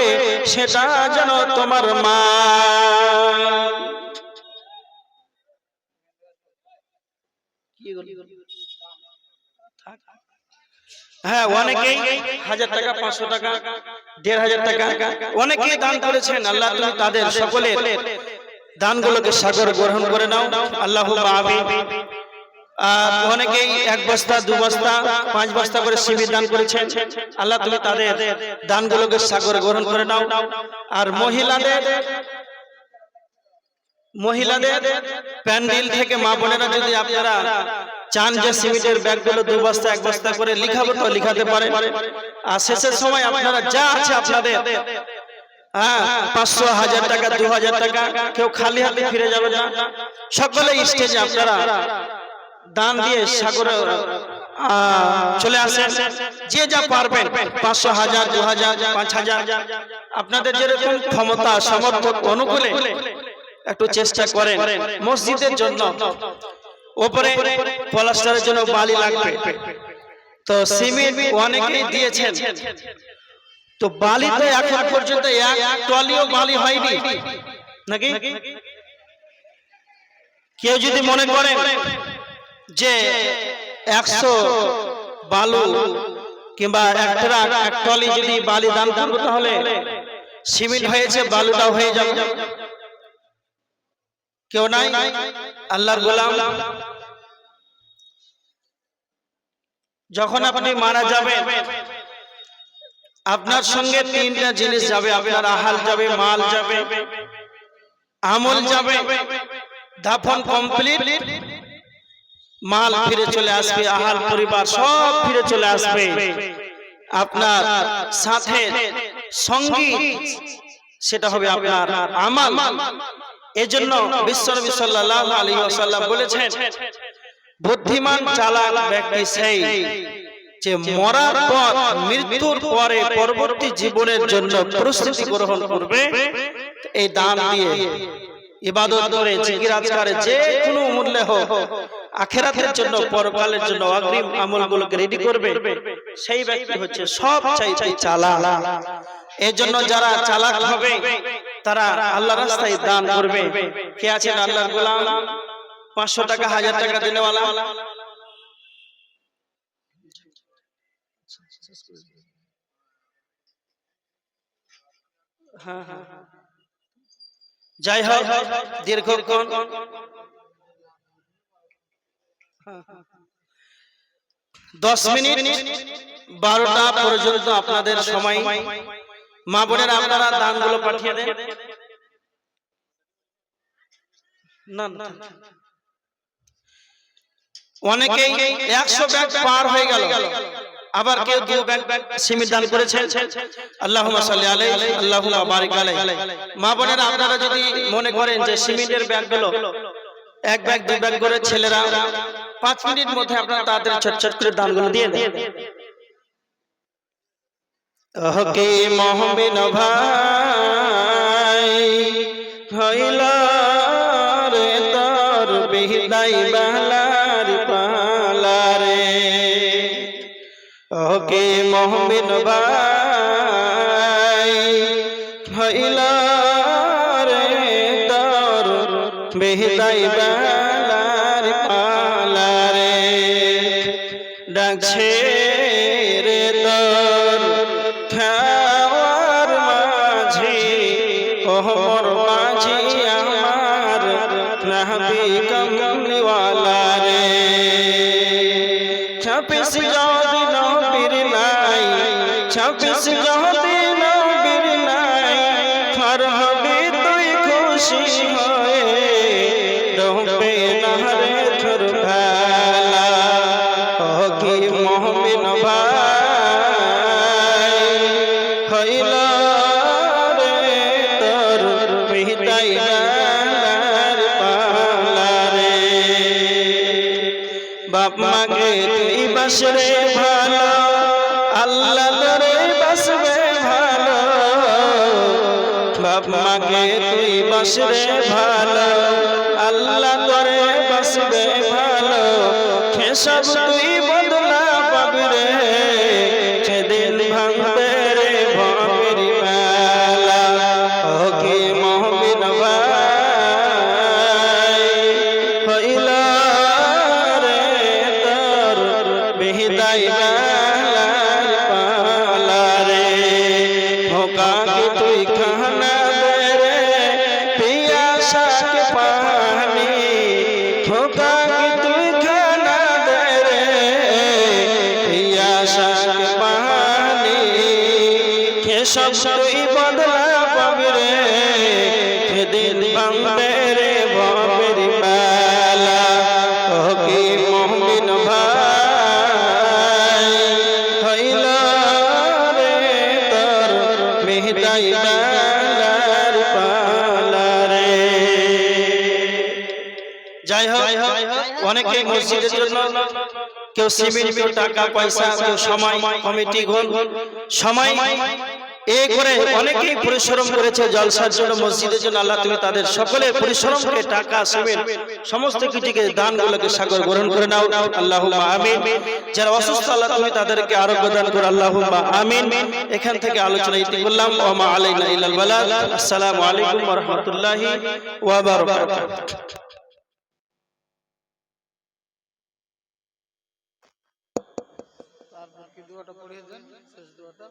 সেটা যেন তোমার মাল। হ্যাঁ, অনেকেই 1000 টাকা, 500 টাকা, 1500 টাকা অনেকেই দান করেছেন। আল্লাহ তুমি তাদের সকলের দানগুলোকে সাগর গ্রহণ করে নাও, আল্লাহুম্মা আমিন। আর অনেকেই 1 বস্তা, 2 বস্তা, 5 বস্তা করে সিমেন্ট দান করেছেন, আল্লাহ তুমি তাদের দানগুলোকে সাগর গ্রহণ করে নাও। আর মহিলাদের প্যান্ডেল থেকে মা বোনেরা যদি আপনারা চান যে সিমেন্টের ব্যাগগুলো 2 বস্তা 1 বস্তা করে লিখাবো তো লিখাতে পারেন। আর শেষের সময় আপনারা যা আছে আপনাদের 500, 1000 টাকা, 2000 টাকা, কেউ খালি হাতে ফিরে যাবে না। সকলে স্টেজে আপনারা দান দিয়ে সাগরে চলে আসেন। যে যা পারবেন 500, 1000, 2000, 5000 আপনাদের যেরকম ক্ষমতা সামর্থ্য অনুকূলে একটু চেষ্টা করেন। মসজিদের জন্য উপরে প্লাস্টারের জন্য বালি লাগবে, তো সিমেন্ট অনেকেই দিয়েছেন, তো বালি তো এখন পর্যন্ত এক টলিও বালি হয়নি নাকি? কেউ যদি মনে করেন যে 100 বালু কিংবা 1 ট্রাক 1 টলি যদি বালি দান করবো তাহলে সিমেন্ট হয়েছে, বালুটাও হয়ে যাবে। কেউ নাই? আল্লাহর গোলাম, যখন আপনি মারা যাবেন আপনার সঙ্গে 3টা জিনিস যাবে। আপনার আহাল যাবে, মাল যাবে, আমল যাবে। দাফন কমপ্লিট, মাল ফিরে চলে আসবে, আহাল পরিবার সব ফিরে চলে আসবে। আপনার সাথে সঙ্গী সেটা হবে আপনার আমল। এজন্য বিশ্বনবী সাল্লাল্লাহু আলাইহি ওয়াসাল্লাম বলেছেন, বুদ্ধিমান চালাক ব্যক্তি সেই যে মরার পর, মৃত্যুর পরে পরবর্তী জীবনের জন্য প্রস্তুতি গ্রহণ করবে এই দান দিয়ে, ইবাদত করে, জিকির আজকারে, যে কোনো মূল্যে হোক, আখিরাতের জন্য, পরকালের জন্য অগ্রিম আমলগুলোকে রেডি করবে। সেই ব্যক্তি হচ্ছে সবচাইতে চালাক। এজন্য যারা চালাক হবে তারা আল্লাহর রাস্তায় দান করবে। কে আছেন আল্লাহর গোলাম 500 টাকা, 1000 টাকা দেনেওয়ালা? যাই হোক, দীর্ঘক্ষণ 10 মিনিট 12টা পর্যন্ত আপনাদের সময়। মা বোনের আপনারা দানগুলো পাঠিয়ে দেন। না না, অনেকেই 100 ব্যাগ পার হয়ে গেল, আবার কেউ 2 ব্যাগ সিমেন্ট দান করেছেন। আল্লাহুম্মা সাল্লি আলাইহি, আল্লাহুম্মা বারিক আলাইহি। মা বোনেরা আপনারা যদি মনে করেন যে সিমেন্টের ব্যাগগুলো 1 ব্যাগ 2 ব্যাগ করে ছেলেরা 5 মিনিট মধ্যে আপনারা তাদের ছোট করে দানগুলো দিয়ে দেন। ওকে মুমিন ভাই হইল রে তোর বিদায় বালার পালারে। ওকে মুমিন ভাই হইল রে তোর বিদায় বালার পালারে। ডাকছে রে তোর খাওয়ার মাঝি, ওহর মাঝি আমার নাবি কমলিওয়ালা রে। ছাপিস যদি নবীর নাই, ছাপিস যদি নবীর নাই, ফার হবি তুই খুশি হয়ে, রবে না রে তোর ভালা। ও কি মুমিন ভাই হইল রে তোর বাপ মাকে তুই বাসরে ভালো, আল্লাহ তোরে বাসবে ভালো। বাপ মাকে তুই বাসরে ভালো, আল্লাহ তোরে বাসবে ভালো। খেসব তুই বদলা পাবি রে, সেদিন ভাঙবে রে ভবের মেলা। ও কি মহবিন ভাই হইল রে তোর বেহিদাই বেলার পালা রে। ধোকাকে তুই খানা দে রে পিয়াসাকে পানি, ধোকাকে তুই খানা দে রে পিয়াসাকে পানি। খেসব তুই বদলা পাবি রে, সেদিন ভাঙবে রে ভবের মেলা। ও কি মুমিন ভাই হইল রে তোর মেহদাই বেলার পালা রে। যাই হোক, অনেকে মসজিদের জন্য কেউ সিমেন্ট, কেউ টাকা পয়সা, কেউ সময়, কমিটি ঘর সময় এ করে অনেকেই পরিশ্রম করেছে জলসার জন্য, মসজিদের জন্য। আল্লাহ তুমি তাদের সকলের পরিশ্রমকে, টাকা, সিমেন্ট সমস্ত কিছুকে, দানগুলোকে সাগর গ্রহণ করে নাও, আল্লাহুম্মা আমিন। যারা অসুস্থ আল্লাহ তুমি তাদেরকে আরোগ্য দান করো, আল্লাহুম্মা আমিন। এখান থেকে আলোচনা ইতি করলাম। ওয়া মা আলাইনা ইল্লাল বালাগ। আসসালামু আলাইকুম ওয়া রাহমাতুল্লাহি ওয়া বারাকাতুহু। তারপর কি দোয়াটা পড়িয়ে দেন, শেষ দোয়াটা।